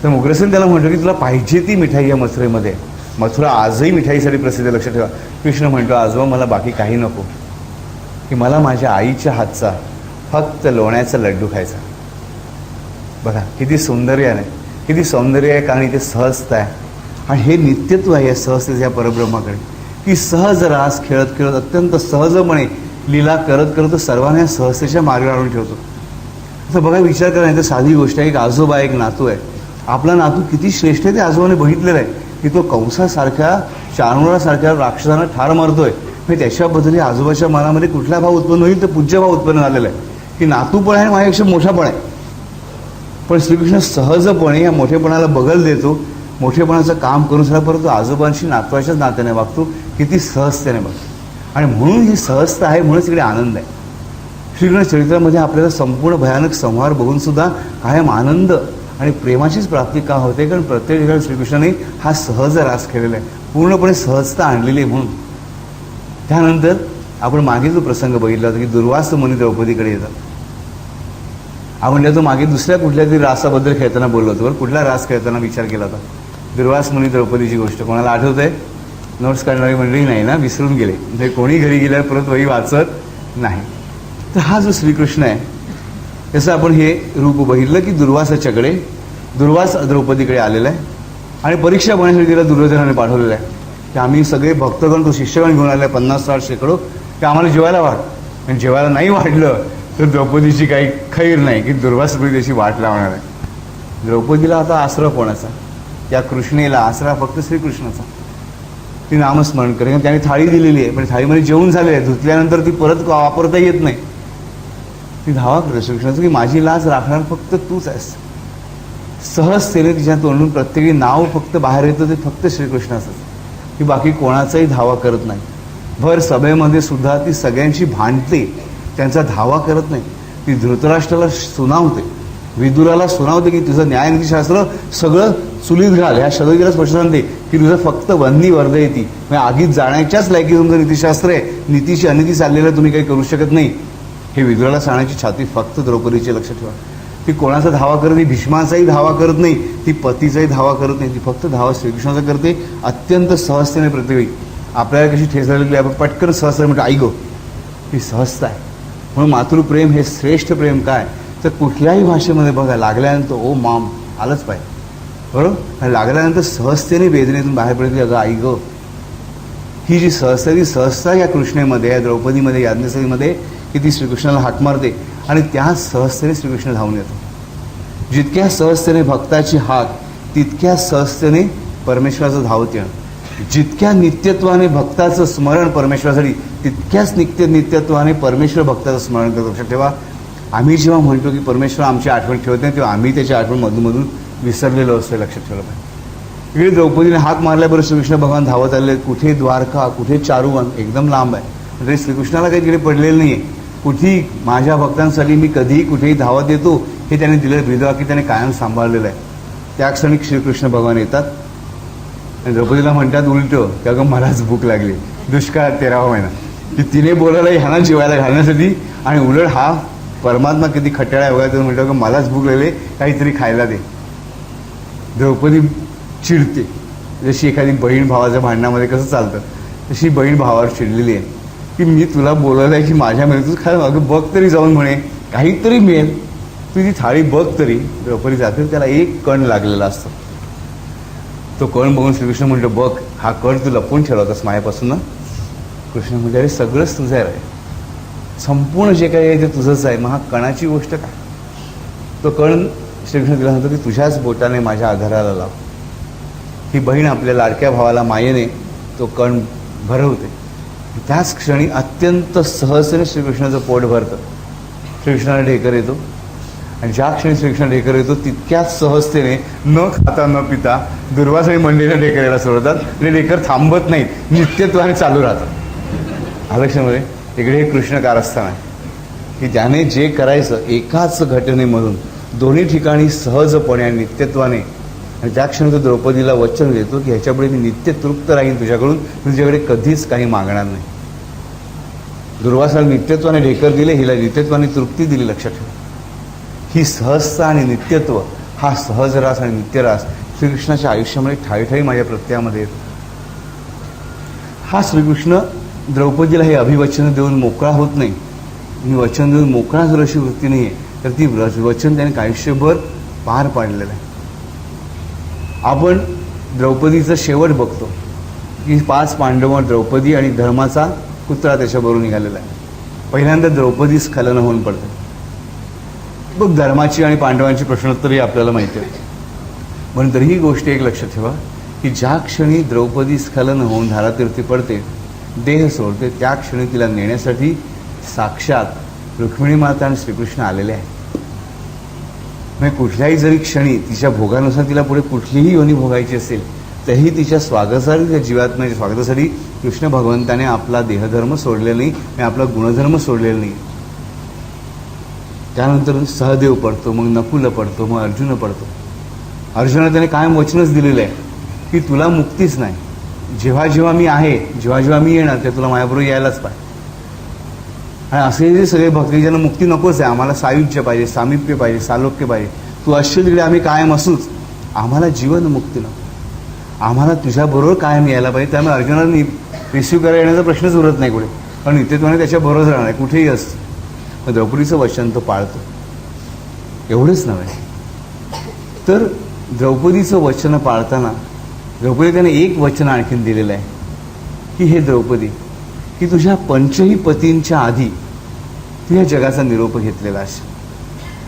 तर उग्रसेन त्याला म्हणतो की तुला पाहिजे ती मिठाई या मथुरेमध्ये, मथुरा आजही मिठाईसाठी प्रसिद्ध, लक्षात ठेवा. कृष्ण म्हणतो आजोबा मला बाकी काही नको, की मला माझ्या आईच्या हातचा फक्त लोण्याचा लड्डू खायचा. बघा किती सौंदर्य आहे, किती सौंदर्य आहे, कारण इथे सहजता आहे. आणि हे नित्यत्व आहे या सहजतेच्या या परब्रह्माकडे की सहज रास खेळत खेळत अत्यंत सहजपणे लीला करत करत सर्वांना सहजतेच्या मार्गावर आणून ठेवतो. असं बघा विचार करा, नाही तर साधी गोष्ट आहे, एक आजोबा एक नातू आहे. आपला नातू किती श्रेष्ठ आहे ते आजोबाने बघितलेलं आहे की तो कंसासारख्या चाणूरासारख्या राक्षसांना ठार मारतोय. म्हणजे त्याच्याबद्दल आजोबाच्या मनामध्ये कुठला भाव उत्पन्न होईल, तर पूज्य भाव उत्पन्न झालेला आहे की नातू पण आहे, माझ्यापेक्षा मोठा पण आहे. पण श्रीकृष्ण सहजपणे या मोठेपणाला बगल देतो, मोठेपणाचं काम करून सुद्धा परंतु आजोबांशी नातवाच्याच नात्याने वागतो, किती सहजतेने बघतो. आणि म्हणून ही सहजता आहे, म्हणूनच इकडे आनंद आहे. श्रीकृष्ण चरित्रामध्ये आपल्याला संपूर्ण भयानक संहार बघून सुद्धा कायम आनंद आणि प्रेमाचीच प्राप्ती का होते, कारण प्रत्येक ठिकाणी श्रीकृष्णाने हा सहज रास खेळलेला आहे, पूर्णपणे सहजता आणलेली आहे. म्हणून त्यानंतर आपण मागे जो प्रसंग बघितला होता की दुर्वास मुनी द्रौपदीकडे येतात. आपण त्याचं मागे दुसऱ्या कुठल्या तरी रासाबद्दल खेळताना बोललो होतो, बरं कुठला रास खेळताना विचार केला होता, दुर्वास मुनी द्रौपदीची गोष्ट. कोणाला आठवत आहे? नोट्स काढणारी मंडळी नाही ना, विसरून गेले, म्हणजे कोणी घरी गेल्यावर परत वही वाचत नाही. तर हा जो श्रीकृष्ण आहे त्याचं आपण हे रूप बघितलं की दुर्वासाच्याकडे, दुर्वास द्रौपदीकडे आलेला आहे आणि परीक्षा होण्यासाठी तिला दुर्योधनाने पाठवलेलं आहे की आम्ही सगळे भक्तगण तो शिष्यगण घेऊन आले 50-60 शेकडो, की आम्हाला जेवायला वाढ. आणि जेवायला नाही वाढलं तर द्रौपदीची काही खैर नाही की दुर्वास त्याची वाट लावणार आहे. द्रौपदीला आता आसरा कोणाचा? त्या कृष्णेला आसरा फक्त श्रीकृष्णाचा. ती नामस्मरण करेन, त्याने थाळी दिलेली आहे, पण थाळीमध्ये जेवण झाले आहे, धुतल्यानंतर ती परत वापरता येत नाही. ती धावा करते श्रीकृष्णाचं की माझी लाज राखणार फक्त तूच आहेस. सहजतेने तिच्या तोंडून प्रत्येकी नाव फक्त बाहेर येतं ते फक्त श्रीकृष्णाचंच, की बाकी कोणाचाही धावा करत नाही. भर सभेमध्ये सुद्धा ती सगळ्यांशी भांडते, त्यांचा धावा करत नाही. ती धृतराष्ट्राला सुनावते, विदुराला सुनावते की तुझं न्यायनीतिशास्त्र सगळं चुलीत घाल, ह्या शब्द तिला स्पष्ट सांगते की तुझं फक्त वन्नी वर्ध येते, म्हणजे आगीत जाण्याच्याच लायकी तुमचं नीतिशास्त्र आहे, नीतीची अनिती चाललेलं तुम्ही काही करू शकत नाही. हे विदुराला सांगण्याची छाती फक्त द्रौपदीची लक्षात ठेवा. ती कोणाचा धावा करत नाही, भीष्माचाही धावा करत नाही, ती पतीचाही धावा करत नाही, ती फक्त धावा श्रीकृष्णाचा करते अत्यंत सहजतेने. प्रत्येक आपल्याला कशी ठेस लागली की आपण पटकन सहजता म्हणतो आई गो, ही सहजता आहे. म्हणून मातृप्रेम हे श्रेष्ठ प्रेम. काय तर कुठल्याही भाषेमध्ये बघा लागल्यानंतर ओ माम आलंच पाहिजे, बरोबर. लागल्यानंतर सहजतेने वेदनेतून बाहेर पडते अगं आई गं. ही जी सहजता, ती सहजता या कृष्णेमध्ये, या द्रौपदीमध्ये, याज्ञसेनीमध्ये की ती श्रीकृष्णाला हाक मारते आणि त्याच सहजतेने श्रीकृष्ण धावून येतो. जितक्या सहजतेने भक्ताची हाक, तितक्या सहजतेने परमेश्वराचं धावत येणं. जितक्या नित्यत्वाने भक्ताचं स्मरण परमेश्वरासाठी, तितक्याच नित्यत्वाने परमेश्वर भक्ताचं स्मरण करतो. लक्षात ठेवा, आम्ही जेव्हा म्हणतो की परमेश्वर आमची आठवण ठेवत नाही, तेव्हा आम्ही त्याची आठवण मधून विसरलेलो असतो. लक्षात ठेवलं पाहिजे. इकडे द्रौपदीने हाक मारल्याबरोबर श्रीकृष्ण भगवान धावत आले. कुठे द्वारका, कुठे चारुवन, एकदम लांब आहे. म्हणजे श्रीकृष्णाला काही तिकडे पडलेलं नाही आहे. कुठेही माझ्या भक्तांसाठी मी कधीही कुठेही धावत येतो हे त्याने दिलेलं ब्रीदवाक्य त्याने कायम सांभाळलेलं आहे. त्या क्षणी श्रीकृष्ण भगवान येतात आणि द्रौपदीला म्हणतात उलटं की अगं मलाच भूक लागली. दुष्काळ 13वा महिना की तिने बोलायला ह्यांना जेवायला घालण्यासाठी, आणि उलट हा परमात्मा किती खट्याळा वगैरे तर म्हणतो की मलाच भूक लागली, काहीतरी खायला दे. द्रौपदी चिडते, जशी एखादी बहीण भावाच्या भांडणामध्ये कसं चालतं तशी बहीण भावावर चिडलेली आहे की मी तुला बोलायला आहे की माझ्या मिळेल, तू खाय अगं बघ तरी जाऊन म्हणे काहीतरी मिळेल, तुझी थाळी बघ तरी. द्रौपदी जाते, त्याला एक कण लागलेला असतो. तो कण बघून श्रीकृष्ण म्हणतो बघ हा कण तू लपवून ठेवला होतास माझ्यापासून ना. कृष्ण म्हणजे अरे सगळंच तुझं आहे, संपूर्ण जे काही आहे ते तुझंच आहे, मग हा कणाची गोष्ट काय. तो कण श्रीकृष्ण तिला सांगतो की तुझ्याच बोटाने माझ्या आधाराला लाव. ही बहीण आपल्या लाडक्या भावाला मायेने तो कण भरवते. त्याच क्षणी अत्यंत सहजतेने श्रीकृष्णाचं पोट भरतं. श्रीकृष्णाला ढेकर येतो आणि ज्या क्षणी श्रीकृष्ण ढेकर येतो तितक्याच सहजतेने न खाता न पिता दुर्वासाही मंडळीने ढेकर यायला सोडतात. आणि ढेकर थांबत नाहीत, नित्यत्वाने चालू राहतात. आलक्षणामध्ये इकडे हे कृष्ण कारस्थान आहे की त्याने जे करायचं एकाच घटनेमधून दोन्ही ठिकाणी सहजपणे आणि नित्यत्वाने. आणि त्या क्षणी तो द्रौपदीला वचन देतो की ह्याच्यापुढे मी नित्य तृप्त राहीन तुझ्याकडून, तुझ्याकडे कधीच काही मागणार नाही. दुर्वासाला नित्यत्वाने ढेकर दिले, हिला नित्यत्वाने तृप्ती दिली. लक्षात ठेवा, ही सहजता आणि नित्यत्व, हा सहज रास आणि नित्यरास श्रीकृष्णाच्या आयुष्यामध्ये ठायी माझ्या प्रत्ययामध्ये येतो. हा श्रीकृष्ण द्रौपदीला हे अभिवचन देऊन मोकळा होत नाही. मी वचन देऊन मोकळा जर अशी वृत्ती नाही आहे तर ती वचन त्याने आयुष्यभर पार पाडलेलं आहे. आपण द्रौपदीचं शेवट बघतो की 5 पांडव, द्रौपदी आणि धर्माचा कुत्रा त्याच्याबरोबर निघालेला आहे. पहिल्यांदा द्रौपदी स्खलन होऊन पडते. बघ धर्माची आणि पांडवांची प्रश्नोत्तरही आपल्याला माहिती आहे. पण तरीही ही गोष्ट एक लक्षात ठेवा की ज्या क्षणी द्रौपदी स्खलन होऊन धारातीर्थी पडते, देह सोडते, त्या क्षणी तिला नेण्यासाठी साक्षात रुक्मिणी माता आणि श्रीकृष्ण आलेले आहेत. म्हणजे कुठल्याही जरी क्षणी तिच्या भोगानुसार तिला पुढे कुठलीही योनी भोगायची असेल तरीही तिच्या स्वागतासाठी, त्या जीवात्म्याच्या स्वागतासाठी कृष्ण भगवंताने आपला देहधर्म सोडलेला नाही, आपला गुणधर्म सोडलेला नाही. त्यानंतर सहदेव पडतो, मग नकुल पडतो, मग अर्जुन पडतो. अर्जुनाला त्याने कायम वचनच दिलेलं आहे की तुला मुक्तीच नाही, जेव्हा जेव्हा मी आहे, जेव्हा जेव्हा मी येणार ते तुला माझ्याबरोबर यायलाच पाहिजे. आणि असे जे सगळे भक्ती ज्यांना मुक्ती नकोच आहे, आम्हाला सायुज्य पाहिजे, सामिप्य पाहिजे, सालोक्य पाहिजे, तू असशील तिकडे आम्ही कायम असूच, आम्हाला जीवन मुक्ती नको, आम्हाला तुझ्याबरोबर कायम यायला पाहिजे. त्यामुळे अर्जुनाला रिसिव्ह करायला येण्याचा प्रश्नच उरत नाही कुठे, कारण नित्यत्वाने त्याच्याबरोबर राहणार आहे, कुठेही असतं. मग द्रौपदीचं वचन तो पाळतो. एवढंच नव्हे तर द्रौपदीचं वचन पाळताना द्रौपदी त्याने एक वचन आणखीन दिलेलं आहे की हे द्रौपदी, की तुझ्या 5ही पतींच्या आधी तू या जगाचा निरोप घेतलेला असेल.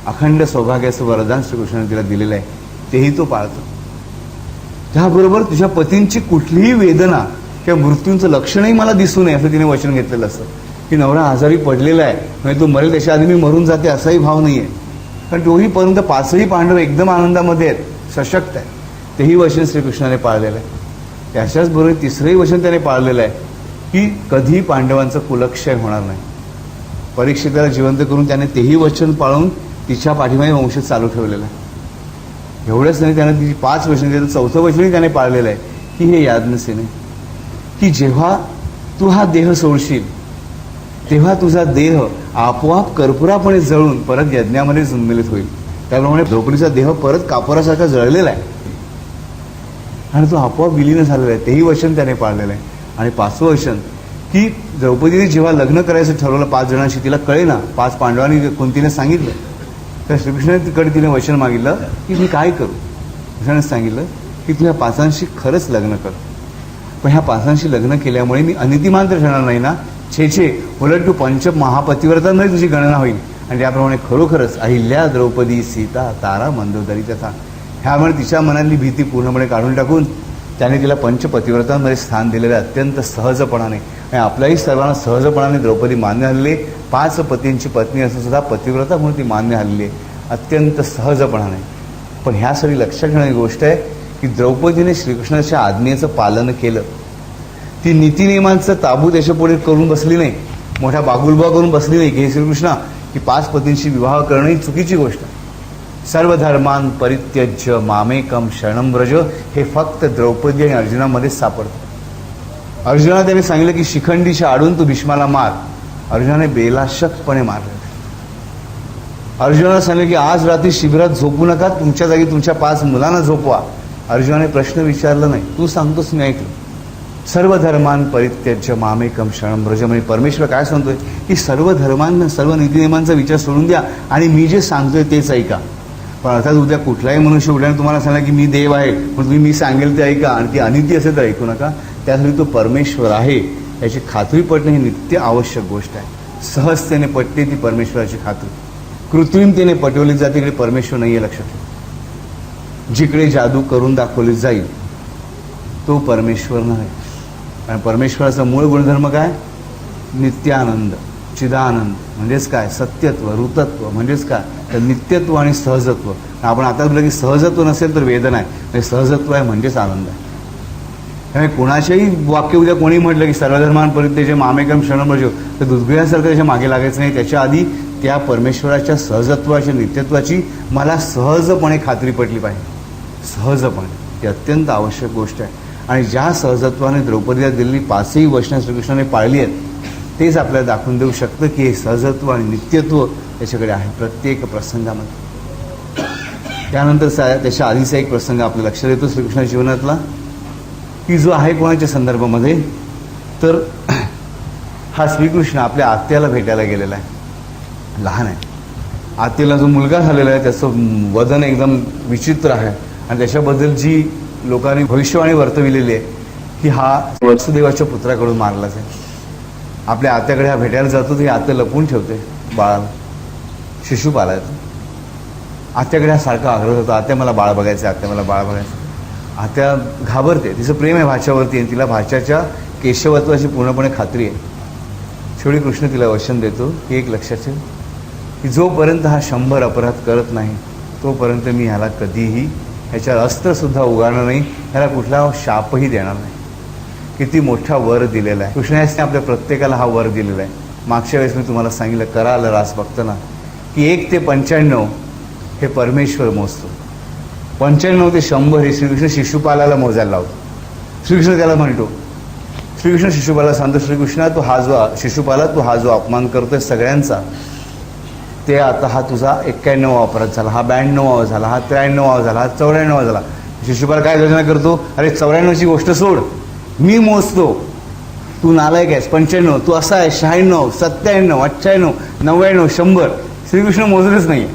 अखंड सौभाग्याचं वरदान श्रीकृष्णाने तिला दिलेलं आहे, तेही तो पाळतो. त्याबरोबर तुझ्या पतींची कुठलीही वेदना किंवा मृत्यूंचं लक्षणही मला दिसू नये असं तिने वचन घेतलेलं असतं. की नवरा आजारी पडलेला आहे, म्हणजे तो मरेल त्याच्या आधी मी मरून जाते असाही भाव नाही आहे. कारण तोही पर्यंत 5ही पांडव एकदम आनंदामध्ये आहेत, सशक्त आहेत. तेही वचन श्रीकृष्णाने पाळलेलं आहे. त्याच्याच बरोबर 3रंही वचन त्याने पाळलेलं आहे की कधी पांडवांचा कुलक्षय होणार नाही. परीक्षिताला जिवंत करून त्याने तेही वचन पाळून तिच्या पाठीमागे वंश चालू ठेवलेला आहे. एवढंच नाही, त्यानं तिची 5 वचनं दिली, 4थं वचनही त्याने पाळलेलं आहे की हे याज्ञसेने, की जेव्हा तू हा देह सोडशील तेव्हा तुझा देह आपोआप कर्पुरापणे जळून परत यज्ञामध्ये सम्मिलित होईल. त्याप्रमाणे द्रौपदीचा देह परत कापुरासारखा जळलेला आहे आणि तो आपोआप विलीन झालेला आहे. तेही वचन त्याने पाळलेलं आहे. आणि 5वं वचन की द्रौपदीने जेव्हा लग्न करायचं ठरवलं 5 जणांशी, तिला कळेना, 5 पांडवांनी कुंतीने सांगितलं, तर श्रीकृष्णाने तिकडे तिने वचन मागितलं की मी काय करू. कृष्णाने सांगितलं की तू ह्या 5 खरंच लग्न कर, पण ह्या 5 लग्न केल्यामुळे मी अनितिमान तर ठरणार नाही ना. छे उलट तू पंच महापतिव्रतांमध्ये तुझी गणना होईल. आणि त्याप्रमाणे खरोखरच अहिल्या, द्रौपदी, सीता, तारा, मंदोदरी तथा ह्यामुळे तिच्या मनातली भीती पूर्णपणे काढून टाकून त्याने तिला पंचपतिव्रतांमध्ये स्थान दिलेलं अत्यंत सहजपणाने. आणि आपल्याही सर्वांना सहजपणाने द्रौपदी मान्य झालेली आहे. 5 पतींची पत्नी असून सुद्धा पतिव्रता म्हणून ती मान्य झालेली आहे अत्यंत सहजपणाने. पण ह्यासाठी लक्षात घेणारी गोष्ट आहे की द्रौपदीने श्रीकृष्णाच्या आज्ञेचं पालन केलं. ती नीतिनियमांचं ताबूत याच्यापुढे करून बसली नाही, मोठा बागुलबा करून बसली नाही की हे श्रीकृष्णा की 5 पतींशी विवाह करणं ही चुकीची गोष्ट. सर्व धर्मान परित्यज्य मामेकम शरणं व्रज हे फक्त द्रौपदी आणि अर्जुनामध्येच सापडतं. अर्जुनाला त्याने सांगितलं की शिखंडीच्या आडून तू भीष्माला मार. अर्जुनाने बेलाशकपणे मारलं. अर्जुनाला सांगितलं की आज रात्री शिबिरात झोपू नका, तुमच्या जागी तुमच्या 5 मुलांना झोपवा. अर्जुनाने प्रश्न विचारला नाही, तू सांगतोस मी ऐकलं. सर्व धर्मान परित्यज्य मामेकम शरणं व्रज म्हणजे परमेश्वर काय सांगतोय की सर्व धर्मांना, सर्व नीतिनियमांचा विचार सोडून द्या आणि मी जे सांगतोय तेच ऐका. पण अर्थात उद्या कुठलाही मनुष्य उद्याने तुम्हाला सांगा की मी देव आहे पण तुम्ही मी सांगेल ते ऐका आणि ती अनिती असेल तर ऐकू नका. त्यासाठी तो परमेश्वर आहे याची खात्री पटणे ही नित्य आवश्यक गोष्ट आहे. सहजतेने पटते ती परमेश्वराची खात्री, कृत्रिमतेने पटवली जाते इकडे परमेश्वर नाही आहे. लक्षात ठेवा, जिकडे जादू करून दाखवली जाईल तो परमेश्वर नाही. आणि परमेश्वराचा मूळ गुणधर्म काय? नित्यानंद, चिदानंद म्हणजेच काय? सत्यत्व, ऋतत्व म्हणजेच काय? तर नित्यत्व आणि सहजत्व. आपण आता बोललं की सहजत्व नसेल तर वेदना आहे, म्हणजे सहजत्व आहे म्हणजेच आनंद आहे. त्यामुळे कोणाच्याही वाक्य उद्या कोणी म्हटलं की सर्वधर्मान परित्यज्य मामेकम शरणं व्रज तर दुर्गुह्यासारखं त्याच्या मागे लागायचं नाही. त्याच्या आधी त्या परमेश्वराच्या सहजत्वाची, नित्यत्वाची मला सहजपणे खात्री पटली पाहिजे. सहजपणे ही अत्यंत आवश्यक गोष्ट आहे. आणि ज्या सहजत्वाने द्रौपदीला दिलेली 5ही वचनं श्रीकृष्णाने पाळली आहेत तेच आपल्याला दाखवून देऊ शकतं की हे सहजत्व आणि नित्यत्व त्याच्याकडे आहे प्रत्येक प्रसंगामध्ये. त्यानंतर त्याच्या आधीचा एक प्रसंग आपल्या लक्षात येतो श्रीकृष्णाच्या जीवनातला की जो आहे कोणाच्या संदर्भामध्ये, तर हा श्रीकृष्ण आपल्या आत्याला भेटायला गेलेला आहे. लहान आहे, आत्याला जो मुलगा झालेला आहे त्याचं वदन एकदम विचित्र आहे आणि त्याच्याबद्दल जी लोकांनी भविष्यवाणी वर्तविलेली आहे की हा वसुदेवाच्या पुत्राकडून मारला जाईल. आपल्या आत्याकडे हा भेटायला जातो तर ही आत्या लपवून ठेवते बाळाला, शिशुपालाचं. आत्याकडे हा सारखा आग्रह होतो, आत्या मला बाळ बघायचं, आत्या मला बाळ बघायचं. आत्या घाबरते, तिचं प्रेम आहे भाच्यावरती आणि तिला भाच्याच्या केशवत्वाची पूर्णपणे खात्री आहे. शेवटी कृष्ण तिला वचन देतो की एक लक्षात ठेव की जोपर्यंत हा 100 अपराध करत नाही तोपर्यंत मी ह्याला कधीही ह्याच्यावर अस्त्रसुद्धा उगारणार नाही, ह्याला कुठला शापही देणार नाही. किती मोठा वर दिलेला आहे कृष्णाने आपल्या प्रत्येकाला. हा वर दिलेला आहे. मागच्या वेळेस मी तुम्हाला सांगितलं कराल रास बघताना की 1 ते 95 हे परमेश्वर मोजतो, 95 ते 100 हे श्रीकृष्ण शिशुपालाला मोजायला लावतो. श्रीकृष्ण त्याला म्हणतो, श्रीकृष्ण शिशुपाला सांगतो, श्रीकृष्णा तू हा जो शिशुपाला तू हा जो अपमान करतोय सगळ्यांचा, ते आता हा तुझा 91वा अपराध झाला, हा 92वा झाला, हा 93वा झाला, हा 94वा झाला. शिशुपाल काय योजना करतो, अरे 94ची गोष्ट सोड, मी मोजतो, तू नालायक आहेस, 95, तू असा आहे 96, 97, 98, 99, 100. श्रीकृष्ण मोजतच नाही,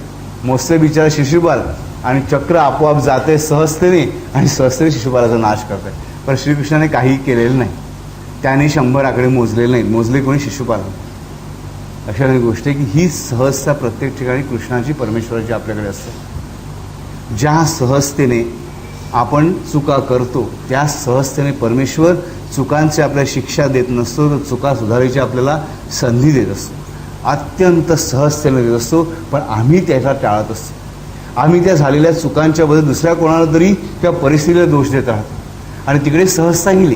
मोजते बिचारा शिशुपाल आणि चक्र आपोआप जाते सहजतेने आणि सहजतेने शिशुपालाचा नाश करते. पण श्रीकृष्णाने काही केलेलं नाही, त्याने 100 आकडे मोजलेले नाहीत, मोजले कोणी? शिशुपाल. अशा काही गोष्ट आहे की ही सहजता प्रत्येक ठिकाणी कृष्णाची, परमेश्वराची आपल्याकडे असते. ज्या सहजतेने आपण चुका करतो त्या सहजतेने परमेश्वर चुकांची आपल्याला शिक्षा देत नसतो, तर चुका सुधारायची आपल्याला संधी देत असतो, अत्यंत सहजतेने देत असतो. पण आम्ही त्याला टाळत असतो. आम्ही त्या झालेल्या चुकांच्या बद्दल दुसऱ्या कोणाला तरी त्या परिस्थितीला दोष देत राहतो आणि तिकडे सहजता गेली.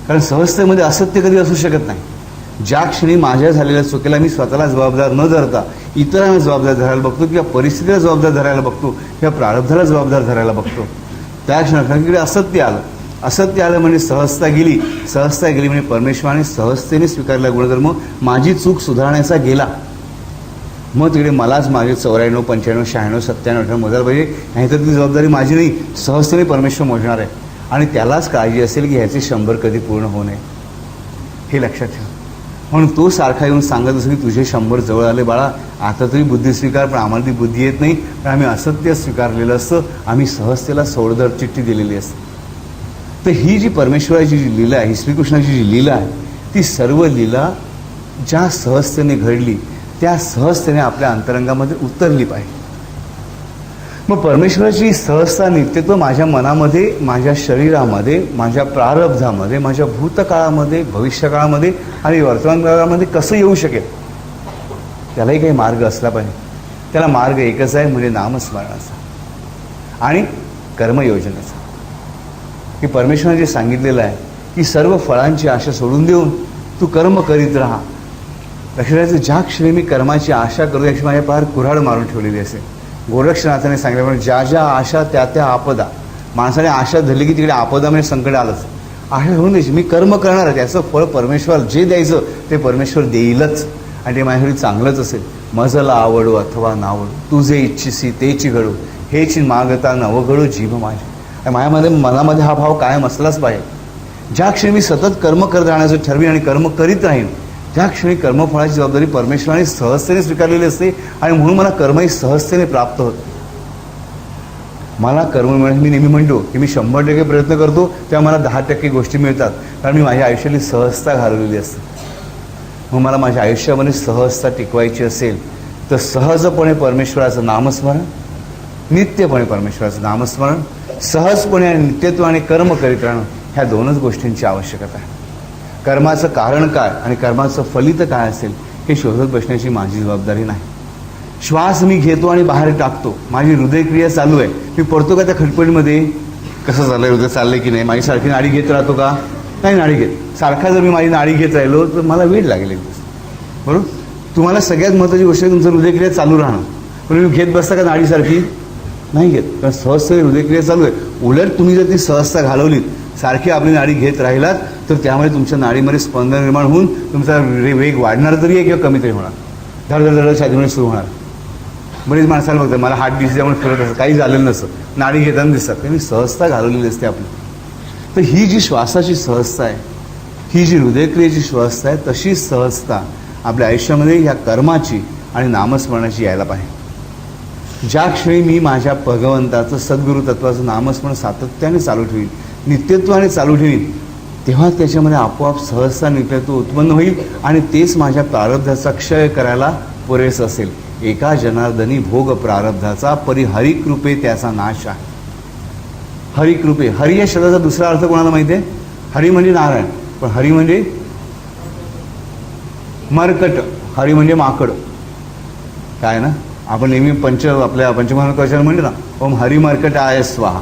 कारण सहजतेमध्ये असत्य कधी असू शकत नाही. ज्या क्षणी माझ्या झालेल्या चुकीला मी स्वतःला जबाबदार न धरता इतरांना जबाबदार धरायला बघतो, किंवा परिस्थितीला जबाबदार धरायला बघतो, किंवा प्रारब्धाला जबाबदार धरायला बघतो, त्या क्षणाकडे असत्य आलं. असत्य आलं म्हणजे सहजता गेली. सहजता गेली म्हणजे परमेश्वराने सहजतेने स्वीकारलेला गुणधर्म माझी चूक सुधारण्याचा गेला. मग तिकडे मलाच माझे 94, 95, 96, 97, 98 मोजायला पाहिजे, नाहीतर ती जबाबदारी माझी नाही, सहजतेने परमेश्वर मोजणार आहे. आणि त्यालाच काळजी असेल की ह्याचे 100 कधी पूर्ण होऊ नये, हे लक्षात ठेवा. म्हणून तो सारखा येऊन सांगत असतो की तुझे 100 जवळ आले बाळा, आता तरी बुद्धी स्वीकार. पण आम्हाला ती बुद्धी येत नाही, पण आम्ही असत्य स्वीकारलेलं असतं, आम्ही सहजतेला सोडदर चिठ्ठी दिलेली असते. तर ही जी परमेश्वराची जी लीला आहे, ही श्रीकृष्णाची जी लीला आहे, ती सर्व लीला ज्या सहजतेने घडली त्या सहजतेने आपल्या अंतरंगामध्ये उतरली पाहिजे. मग परमेश्वराची सहजता, नित्यत्व माझ्या मनामध्ये, माझ्या शरीरामध्ये, माझ्या प्रारब्धामध्ये, माझ्या भूतकाळामध्ये, भविष्यकाळामध्ये आणि वर्तमान काळामध्ये कसं येऊ शकेल, त्यालाही काही मार्ग असला पाहिजे. त्याला मार्ग एकच आहे, म्हणजे नामस्मरणाचा आणि कर्मयोजनेचा. की परमेश्वराने जे सांगितलेलं आहे की सर्व फळांची आशा सोडून देऊन तू कर्म करीत राहा. लक्षात, ज्या क्षणी मी कर्माची आशा करू त्या क्षणी माझ्या पार कुऱ्हाड मारून ठेवलेली असेल. गोरक्षनाथाने सांगितल्याप्रमाणे ज्या ज्या आशा त्या त्या आपदा. माणसाने आशा धरली की तिकडे आपदा म्हणजे संकट आलंच. आशा होऊन द्यायची, मी कर्म करणार आहे, त्याचं फळ परमेश्वर जे द्यायचं ते परमेश्वर देईलच, आणि ते माझ्यासाठी चांगलंच असेल. मजला आवडू अथवा नावडू, तुझे इच्छिसी तेची घडू, हेची मागता नवघडू जीभ माझी. माझ्यामध्ये मनामध्ये हा भाव कायम असलाच पाहिजे. ज्या क्षणी मी सतत कर्म करत राहण्याचं ठरवीन आणि कर्म करीत राहीन, त्या क्षणी कर्मफळाची जबाबदारी परमेश्वराने सहजतेने स्वीकारलेली असते, आणि म्हणून मला कर्मही सहजतेने प्राप्त होतं. मला कर्म मिळण्यास मी नेहमी म्हणतो की मी 100% प्रयत्न करतो तेव्हा मला 10% गोष्टी मिळतात, कारण मी माझ्या आयुष्यातली सहजता घालवलेली असते. मग मला माझ्या आयुष्यामध्ये सहजता टिकवायची असेल तर सहजपणे परमेश्वराचं नामस्मरण, नित्यपणे परमेश्वराचं नामस्मरण, सहजपणे आणि नित्यत्व आणि कर्म करीत राहणं, ह्या दोनच गोष्टींची आवश्यकता आहे. कर्माचं कारण काय आणि कर्माचं फलित काय असेल हे शोधत बसण्याची माझी जबाबदारी नाही. श्वास मी घेतो आणि बाहेर टाकतो, माझी हृदयक्रिया चालू आहे, मी पडतो का त्या खटपटीमध्ये, कसं चाललंय, हृदय चाललंय की नाही, माझी सारखी नाडी घेत राहतो का, नाही नाडी घेत. सारखा जर मी माझी नाडी घेत राहिलो तर मला वेळ लागेल एक दिवस, बरोबर. तुम्हाला सगळ्यात महत्त्वाची गोष्ट आहे तुमचं हृदयक्रिया चालू राहणं. पण तुम्ही घेत बसता का नाडीसारखी, नाही घेत, कारण सहजतेने हृदयक्रिया चालू आहे. उलट तुम्ही जर ती सहजता घालवलीत, सारखी आपली नाडी घेत राहिलात, तर त्यामुळे तुमच्या नाडीमध्ये स्पंदन निर्माण होऊन तुमचा वेग वाढणार तरी आहे किंवा कमी तरी होणार, धडधड छातीमध्ये सुरू होणार. बरेच माणसाला बघतात मला हार्ट डिसीज त्यामुळे फिरत असतं, काही झालेलं नसतं, नाडी घेताना दिसतात, त्यांनी सहजता घालवलेली असते आपली. तर ही जी श्वासाची सहजता आहे, ही जी हृदयक्रियेची सहजता आहे, तशी सहजता आपल्या आयुष्यामध्ये ह्या कर्माची आणि नामस्मरणाची यायला पाहिजे. ज्या क्षणी मी माझ्या भगवंताचं सद्गुरु तत्वाचं नामस्मरण सातत्याने चालू ठेवीन, नित्यत्वाने चालू ठेवीन, तेव्हा त्याच्यामध्ये आपोआप सहजता नित्यत्व उत्पन्न होईल, आणि तेच माझ्या प्रारब्धाचा क्षय करायला पुरेस असेल. एका जनार्दनी भोग प्रारब्धाचा परी हरिकृपे त्याचा नाश आहे. हरिकृपे, हरी या शब्दाचा दुसरा अर्थ कोणाला माहिती आहे? हरी म्हणजे नारायण, पण हरी म्हणजे मरकट, हरी म्हणजे माकड. काय ना, आपण नेहमी आपल्या पंचमहाभूताच्या म्हणतो ना, ओम हरी मरकट आहे स्वाहा.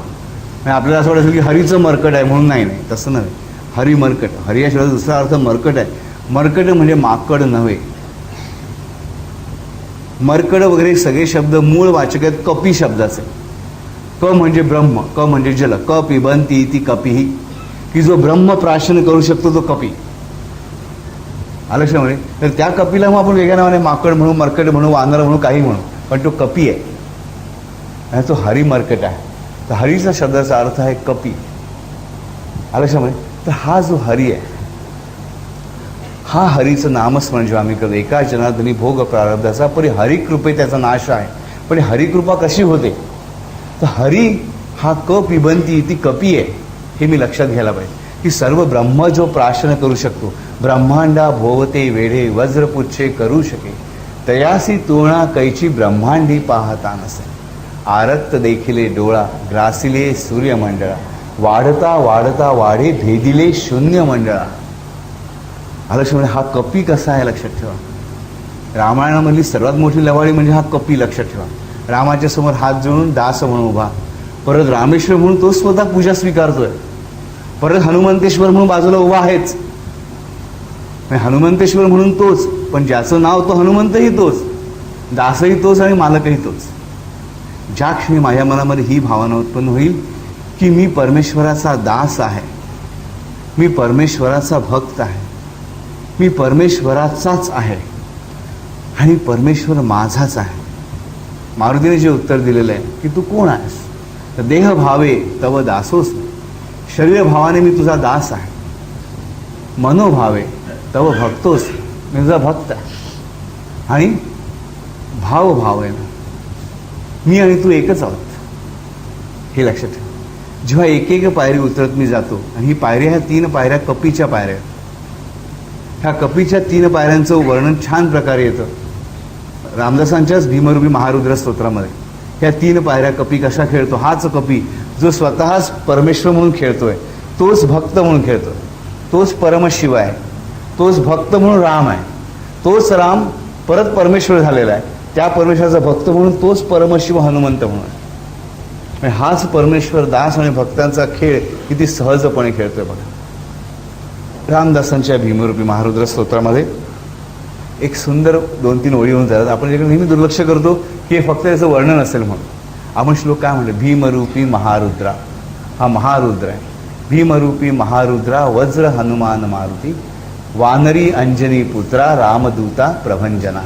आपल्याला असं वाटतं की हरीचं मरकट आहे म्हणून, नाही नाही, तसं नव्हे. हरी मरकट, हरी या शब्दाचा दुसरा अर्थ मरकट आहे. मरकट म्हणजे माकड नव्हे. मरकड वगैरे सगळे शब्द मूळ वाचक आहेत कपी शब्दाचे. क म्हणजे ब्रह्म, क म्हणजे जल, क पिबंती ती कपीही, की जो ब्रह्म प्राशन करू शकतो तो कपी. आलक्षामध्ये, तर त्या कपीला मग आपण वेगळ्या नावाने माकड म्हणू, मरकट म्हणू, वानर म्हणू, काही म्हणू, पण तो कपी आहे आणि तो हरी मरकट आहे. तर हरीचा शब्दाचा अर्थ आहे कपी. आलक्षामध्ये, तर हा जो हरी आहे, हा हरीचं नामस्मरण जेव्हा आम्ही करतो, एका जनार्दनी भोग प्रारब्धाचा परी हरिकृपे त्याचा नाश आहे. पण हरिकृपा कशी होते, तर हरी हा क पिबंती ती कपी आहे, हे मी लक्षात घ्यायला पाहिजे. की सर्व ब्रह्म जो प्राशन करू शकतो, ब्रह्मांडा भोवते वेढे वज्रपुच्छे करू शके, तयासी तुळणा कैची ब्रह्मांडी पाहता नसे, आरक्त देखिले डोळा ग्रासिले सूर्यमंडळा, वाढता वाढता वाढे भेदिले शून्य मंडळा. आलक्ष्मी, हा कपी कसा आहे लक्षात ठेवा. रामायणामधली सर्वात मोठी लवाळी म्हणजे हा कपी, लक्षात ठेवा. रामाच्या समोर हात जोडून दास म्हणून उभा, परत रामेश्वर म्हणून तो स्वतः पूजा स्वीकारतोय, परत हनुमंतेश्वर म्हणून बाजूला उभा आहेच. हनुमंतेश्वर म्हणून तोच, पण ज्याचं नाव तो हनुमंतही तोच, दासही तोच आणि मालकही तोच. ज्या क्षणी माझ्या मनामध्ये ही भावना उत्पन्न होईल की मी परमेश्वराचा दास आहे, मी परमेश्वराचा भक्त आहे, मी परमेश्वराचाच आहे आणि परमेश्वर माझाच आहे. मारुतीने जे उत्तर दिलेलं आहे की तू कोण आहेस, तर देह भावे तव दासोस, शरीर भावाने मी तुझा दास आहे, मनोभावे तव भक्तोस, मी तुझा भक्त आहे, आणि भाव आहे ना, मी आणि तू एकच आहोत. हे लक्षात ठेव. जेव्हा एक एक पायरी उतरत मी जातो, आणि ही पायऱ्या, ह्या 3 पायऱ्या कपीच्या पायऱ्या आहेत. ह्या कपीच्या 3 पायऱ्यांचं वर्णन छान प्रकारे येतं रामदासांच्याच भीमरूपी महारुद्र स्तोत्रामध्ये. ह्या 3 पायऱ्या कपी कशा खेळतो, हाच कपी जो स्वतःच परमेश्वर म्हणून खेळतोय, तोच भक्त म्हणून खेळतोय, तोच परमशिव आहे, तोच भक्त म्हणून राम आहे, तोच राम परत परमेश्वर झालेला आहे, त्या परमेश्वराचा भक्त म्हणून तोच परमशिव हनुमंत म्हणून. हाच परमेश्वर दास आणि भक्तांचा खेळ किती सहजपणे खेळतोय बघा. रामदासांच्या भीमरूपी महारुद्र स्तोत्रामध्ये एक सुंदर 2-3 ओळी होऊन जातात. आपण ज्याकडे नेहमी दुर्लक्ष करतो की हे फक्त त्याचं वर्णन असेल म्हणून. आपण श्लोक काय म्हणलं, भीमरूपी महारुद्रा, हा महारुद्र आहे. भीमरूपी महारुद्रा वज्र हनुमान मारुती, वानरी अंजनी पुत्रा रामदूता प्रभंजना,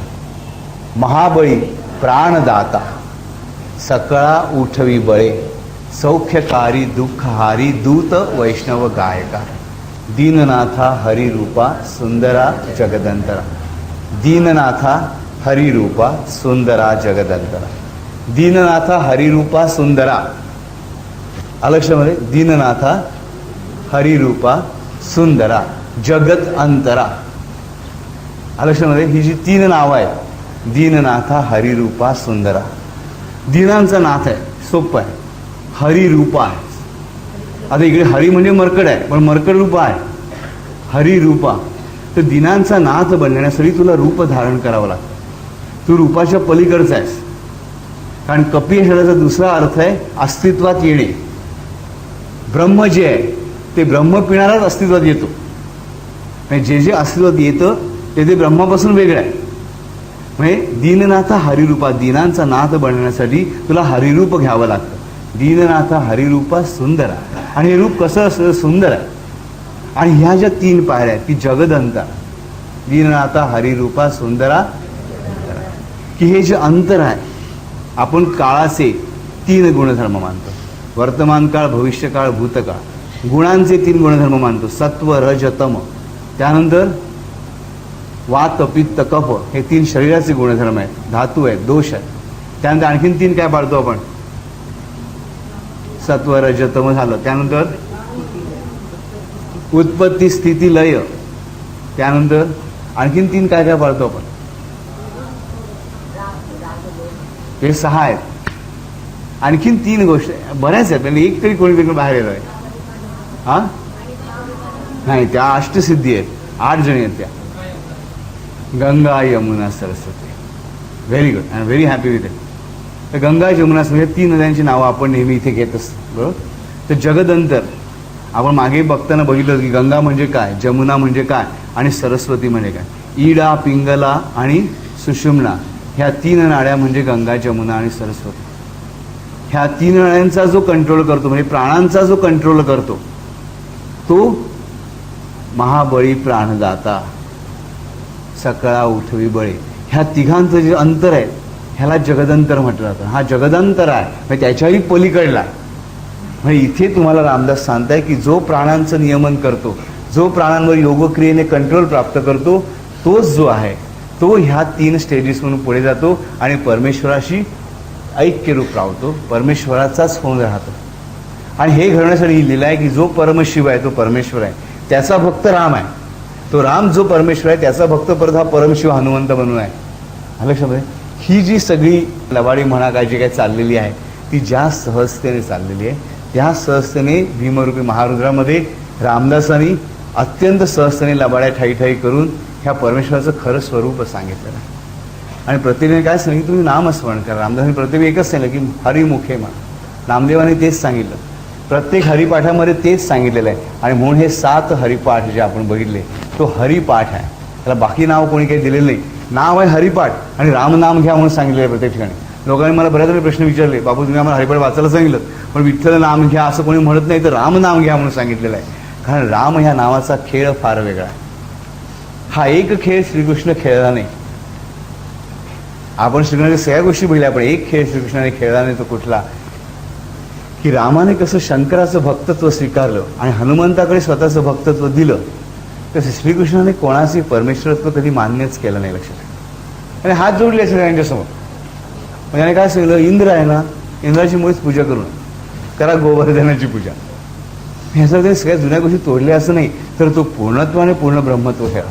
महाबळी प्राणदाता सकळा उठवी बळे, सौख्यकारी दुःखहारी दूत वैष्णव गायका, दीननाथा हरिरूपा सुंदरा जगदंतरा, दीननाथा हरिरूपा सुंदरा जगदंतरा, दीननाथा हरिरूपा सुंदरा. लक्षामध्ये, दीननाथा हरिरूपा सुंदरा जगत अंतरा. लक्षामध्ये, ही जी 3 नावं आहेत, दीननाथा हरिरूपा सुंदरा. दीनांचा नाथ आहे, सोपं आहे. हरिरूपा आहे. आता इकडे हरी म्हणजे मरकड आहे, पण मरकड रूप आहे, हरिरूपा. तर दिनांचा नाथ बनण्यासाठी तुला रूप धारण करावं लागतं. तू रूपाच्या पलीकडचा आहेस. कारण कपी या शब्दाचा दुसरा अर्थ आहे अस्तित्वात येणे. ब्रह्म जे आहे ते ब्रह्म पिणाराच अस्तित्वात येतो. जे जे अस्तित्वात येतं ते ब्रह्मापासून वेगळं आहे. म्हणजे दीननाथा हरिरूपा, दिनांचा नाथ बनण्यासाठी तुला हरिरूप घ्यावं लागतं. दीननाथा हरिरूपा सुंदरा. आणि हे रूप कसं असं सुंदर आहे. आणि ह्या ज्या 3 पायऱ्या आहेत की जगदंता, दीननाथा हरिरूपा सुंदरा, की हे जे अंतर आहे, आपण काळाचे 3 गुणधर्म मानतो. वर्तमान काळ, भविष्य काळ, भूतकाळ. गुणांचे 3 गुणधर्म मानतो, सत्व रज तम. त्यानंतर वात पित्त कफ, हे 3 शरीराचे गुणधर्म आहेत, धातू आहेत, दोष आहेत. त्यानंतर आणखीन 3 काय पाळतो आपण, सत्व रज तम झालं. त्यानंतर उत्पत्ती स्थिती लय. त्यानंतर आणखीन 3 काय काय पाळतो आपण, हे 6 आहेत. आणखीन 3 गोष्टी बऱ्याच आहेत, म्हणजे एक तरी कोणी तिकडे बाहेर येत आहे. हा नाही, त्या अष्टसिद्धी आहेत, 8 जणी आहेत त्या. Ganga Yamuna Saraswati. Very good, I am very happy with it. तर गंगा यमुना सरस्वती 3 नद्यांची नावं आपण नेहमी इथे घेत असतो, बरोबर. तर जगदंतर आपण मागे बघताना बघितलं की गंगा म्हणजे काय, जमुना म्हणजे काय, आणि सरस्वती म्हणजे काय. ईडा, पिंगला आणि सुषुम्ना, ह्या 3 नाड्या म्हणजे गंगा, जमुना आणि सरस्वती. ह्या 3 नाड्यांचा जो कंट्रोल करतो, म्हणजे प्राणांचा जो कंट्रोल करतो, तो महाबळी प्राणदाता, सकळा उठवी बळे. ह्या 3घांचं जे अंतर आहे ह्याला जगदंतर म्हटलं जातं. हा जगदंतर आहे, म्हणजे त्याच्याही पलीकडला. म्हणजे इथे तुम्हाला रामदास सांगताय की जो प्राणांचं नियमन करतो, जो प्राणांवर योगक्रियेने कंट्रोल प्राप्त करतो, तोच जो आहे तो ह्या 3 स्टेजेसमधून पुढे जातो आणि परमेश्वराशी ऐक्यरूप राहतो, परमेश्वराचाच होऊन राहतो. आणि हे घडण्यासाठी ही लीला आहे की जो परमशिव आहे तो परमेश्वर आहे, त्याचा भक्त राम आहे. तो राम जो परमेश्वर आहे त्याचा भक्त परत हा परमशिव हनुमंत बनून आहे. लक्षामध्ये, ही जी सगळी लबाडी म्हणा काय जी काय चाललेली आहे ती ज्या सहजतेने चाललेली आहे, त्या सहजतेने भीमरूपी महारुद्रामध्ये रामदासांनी अत्यंत सहजतेने लबाड्या ठाई ठाई करून ह्या परमेश्वराचं खरं स्वरूप सांगितलेलं आहे. आणि प्रत्येकाने काय सांगितलं, तुम्ही नामस्मरण करा. रामदासांनी प्रत्येक एकच सांगितलं की हरिमुखे म्हणा. नामदेवाने तेच सांगितलं प्रत्येक हरिपाठामध्ये तेच सांगितलेलं आहे. आणि म्हणून हे 7 हरिपाठ जे आपण बघितले तो हरिपाठ आहे. त्याला बाकी नाव कोणी काही दिलेलं नाही. नाव आहे हरिपाठ आणि रामनाम घ्या म्हणून सांगितलेलं आहे प्रत्येक ठिकाणी. लोकांनी मला बऱ्याच वेळी प्रश्न विचारले, बाबू तुम्ही आम्हाला हरिपाठ वाचायला सांगितलं पण विठ्ठल नाम घ्या असं कोणी म्हणत नाही, तर रामनाम घ्या म्हणून सांगितलेलं आहे. कारण राम ह्या नावाचा खेळ फार वेगळा आहे. हा एक खेळ श्रीकृष्ण खेळला नाही. आपण श्रीकृष्णाच्या सगळ्या गोष्टी बघितल्या, पण एक खेळ श्रीकृष्णाने खेळला नाही तो कुठला, की रामाने कसं शंकराचं भक्तत्व स्वीकारलं आणि हनुमंताकडे स्वतःचं भक्तत्व दिलं, तसं श्रीकृष्णाने कोणाचे परमेश्वरत्व कधी मान्यच केलं नाही. लक्षात आणि हात जोडले सगळ्यांच्यासमोर. म्हणजे त्याने काय सांगितलं, इंद्र आहे ना, इंद्राची मुळीच पूजा करू नये, करा गोवर्धनाची पूजा. ह्याचं ते सगळ्या जुन्या गोष्टी तोडल्या असं नाही, तर तो पूर्णत्वाने पूर्ण ब्रह्मत्व खेळा.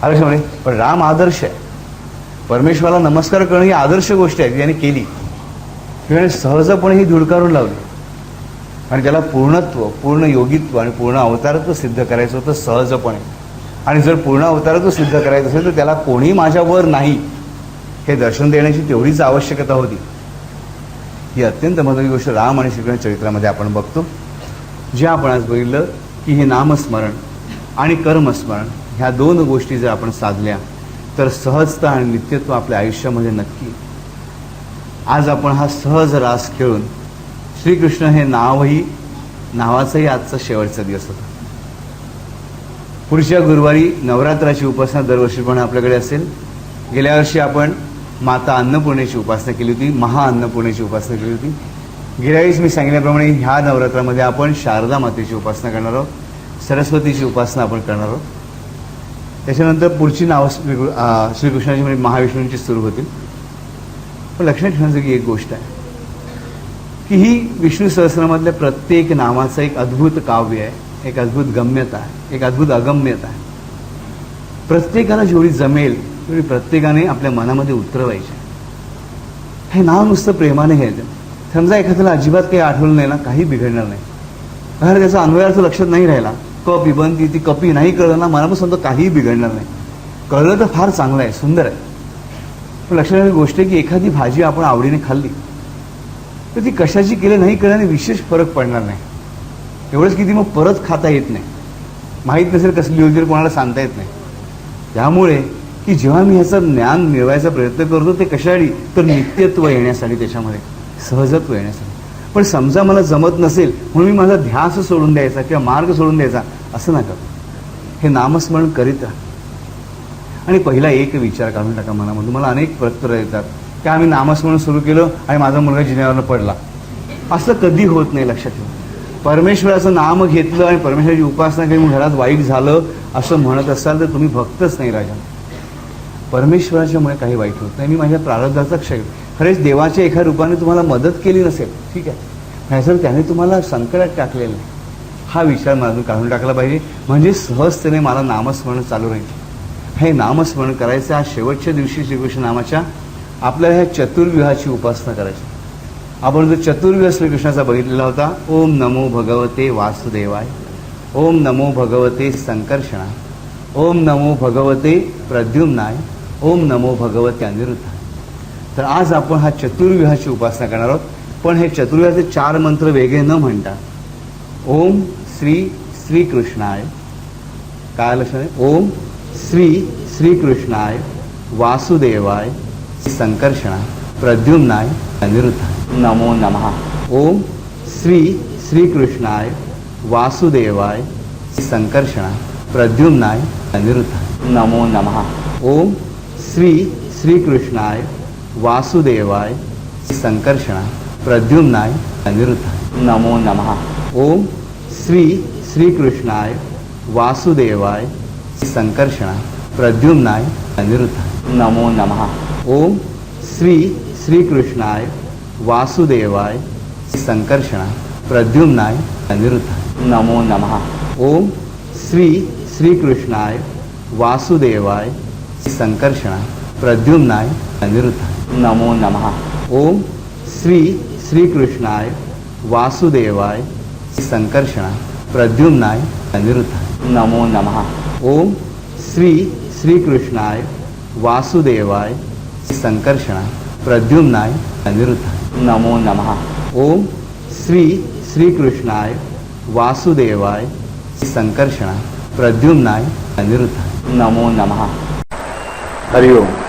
आदर्श म्हणे, पण राम आदर्श आहे. परमेश्वराला नमस्कार करणं ही आदर्श गोष्ट आहे, त्याने केली. त्याने सहजपणे ही धुडकारून लावली आणि त्याला पूर्णत्व, पूर्ण योगित्व आणि पूर्ण अवतारत्व सिद्ध करायचं होतं सहजपणे. आणि जर पूर्ण अवतारत्व सिद्ध करायचं असेल तर त्याला कोणी माझ्यावर नाही हे दर्शन देण्याची तेवढीच आवश्यकता होती. ही अत्यंत महत्त्वाची गोष्ट राम आणि श्रीकृष्ण चरित्रामध्ये आपण बघतो. जे आपण आज बघितलं की हे नामस्मरण आणि कर्मस्मरण ह्या 2 गोष्टी जर आपण साधल्या तर सहजता आणि नित्यत्व आपल्या आयुष्यामध्ये नक्की. आज आपण हा सहज रास खेळून श्रीकृष्ण हे नावाचाही आजचा शेवटचा दिवस होता. पुढच्या गुरुवारी नवरात्राची उपासना दरवर्षीप्रमाणे आपल्याकडे असेल. गेल्या वर्षी आपण माता अन्नपूर्णेची उपासना केली होती, महाअन्नपूर्णेची उपासना केली होती. गेल्या वेळेस मी सांगितल्याप्रमाणे ह्या नवरात्रामध्ये आपण शारदा मातेची उपासना करणार आहोत, सरस्वतीची उपासना आपण करणार आहोत. त्याच्यानंतर पुढची नावं श्रीकृष्णाची म्हणजे महाविष्णूंची सुरू होतील. पण लक्षात ठेवण्याचं की एक गोष्ट आहे की ही विष्णू सहस्रनामातल्या प्रत्येक नामाचं एक अद्भुत काव्य आहे, एक अद्भुत गम्यता आहे, एक अद्भुत अगम्यता आहे. प्रत्येकाला जेवढी जमेल तेवढी प्रत्येकाने आपल्या मनामध्ये उतरवायची. हे नाव नुसतं प्रेमाने घ्यायचं. समजा एखाद्याला अजिबात काही आठवलं नाही ना, काही बिघडणार नाही. कारण त्याचा अन्वयार्थ लक्षात नाही राहिला, क पिबंती ती कपी नाही कळलं ना, मला पण समजा काहीही बिघडणार नाही. कळलं तर फार चांगलं आहे, सुंदर आहे. पण लक्षात ठेवण्याची गोष्ट आहे की एखादी भाजी आपण आवडीने खाल्ली तर ती कशाची केली नाही कळल्याने विशेष फरक पडणार नाही. एवढंच की ती मग परत खाता येत नाही, माहीत नसेल कसली होती तर कोणाला सांगता येत नाही. त्यामुळे की जेव्हा मी ह्याचं ज्ञान मिळवायचा प्रयत्न करतो ते कशासाठी, तर नित्यत्व येण्यासाठी, त्याच्यामध्ये सहजत्व येण्यासाठी. पण समजा मला जमत नसेल म्हणून मी माझा ध्यास सोडून द्यायचा किंवा मार्ग सोडून द्यायचा असं नका. हे नामस्मरण करीत राहा. आणि पहिला एक विचार काढून टाका मनामधून. मला अनेक प्रत्युत्तरं येतात की आम्ही नामस्मरण सुरू केलं आणि माझा मुलगा जिन्यावरनं पडला. असं कधी होत नाही. लक्षात ठेवा, परमेश्वराचं नाम घेतलं आणि परमेश्वराची उपासना केली म्हणून घरात वाईट झालं असं म्हणत असाल तर तुम्ही भक्तच नाही राजा. परमेश्वराच्यामुळे काही वाईट होत नाही. मी माझ्या प्रारब्धाचा क्षय, खरेच देवाच्या एका रूपाने तुम्हाला मदत केली नसेल ठीक आहे, ह्याचं त्याने तुम्हाला संकटात टाकलेलं नाही. हा विचार मला काढून टाकला पाहिजे. म्हणजे सहजतेने मला नामस्मरण चालू राहील. हे नामस्मरण करायचं. आज शेवटच्या दिवशी श्रीकृष्ण नामाच्या आपल्याला ह्या चतुर्व्यूहाची उपासना करायची. आपण जो चतुर्व्यूह श्रीकृष्णाचा बघितलेला होता, ओम नमो भगवते वासुदेवाय, ओम नमो भगवते संकर्षणाय, ओम नमो भगवते प्रद्युम्नाय, ओम नमो भगवते अनिरुद्धाय. तर आज आपण हा चतुर्व्यूहाची उपासना करणार आहोत. पण हे चतुर्व्यूहाचे 4 मंत्र वेगळे न म्हणता ओम श्रीकृष्णाय, काय लक्षात आहे, ओम श्रीकृष्णाय वासुदेवाय संकर्षणाय प्रद्युम्नाय अनिरुद्धाय नमो नमः. ओम श्रीकृष्णाय वासुदेवाय संकर्षणाय प्रद्युम्नाय अनिरुद्धाय नमो नमः. ओम श्रीकृष्णाय वासुदेवाय संकर्षणाय प्रद्युम्नाय अनिरुद्धाय नमो नमः. ओम श्रीकृष्णाय वासुदेवाय संकर्षणाय प्रद्युम्नाय अनिरुद्धाय नमो नमः. ओम श्रीकृष्णाय वासुदेवाय संकर्षणाय प्रद्युम्नाय अनिरुद्धाय नमो नमः. ओम श्रीकृष्णाय वासुदेवाय संकर्षणाय प्रद्युम्नाय अनिरुद्धाय नमो नमः. ओम श्रीकृष्णाय वासुदेवाय संकर्षणाय प्रद्युम्नाय अनिरुद्धाय नमो नमः. ओम श्रीकृष्णाय वासुदेवाय संकर्षणाय प्रद्युम्नाय अनिरुद्धाय नमो नमः. ओम श्रीकृष्णाय वासुदेवाय संकर्षणाय प्रद्युम्नाय अनिरुद्धाय नमो नमः. हरि ओम.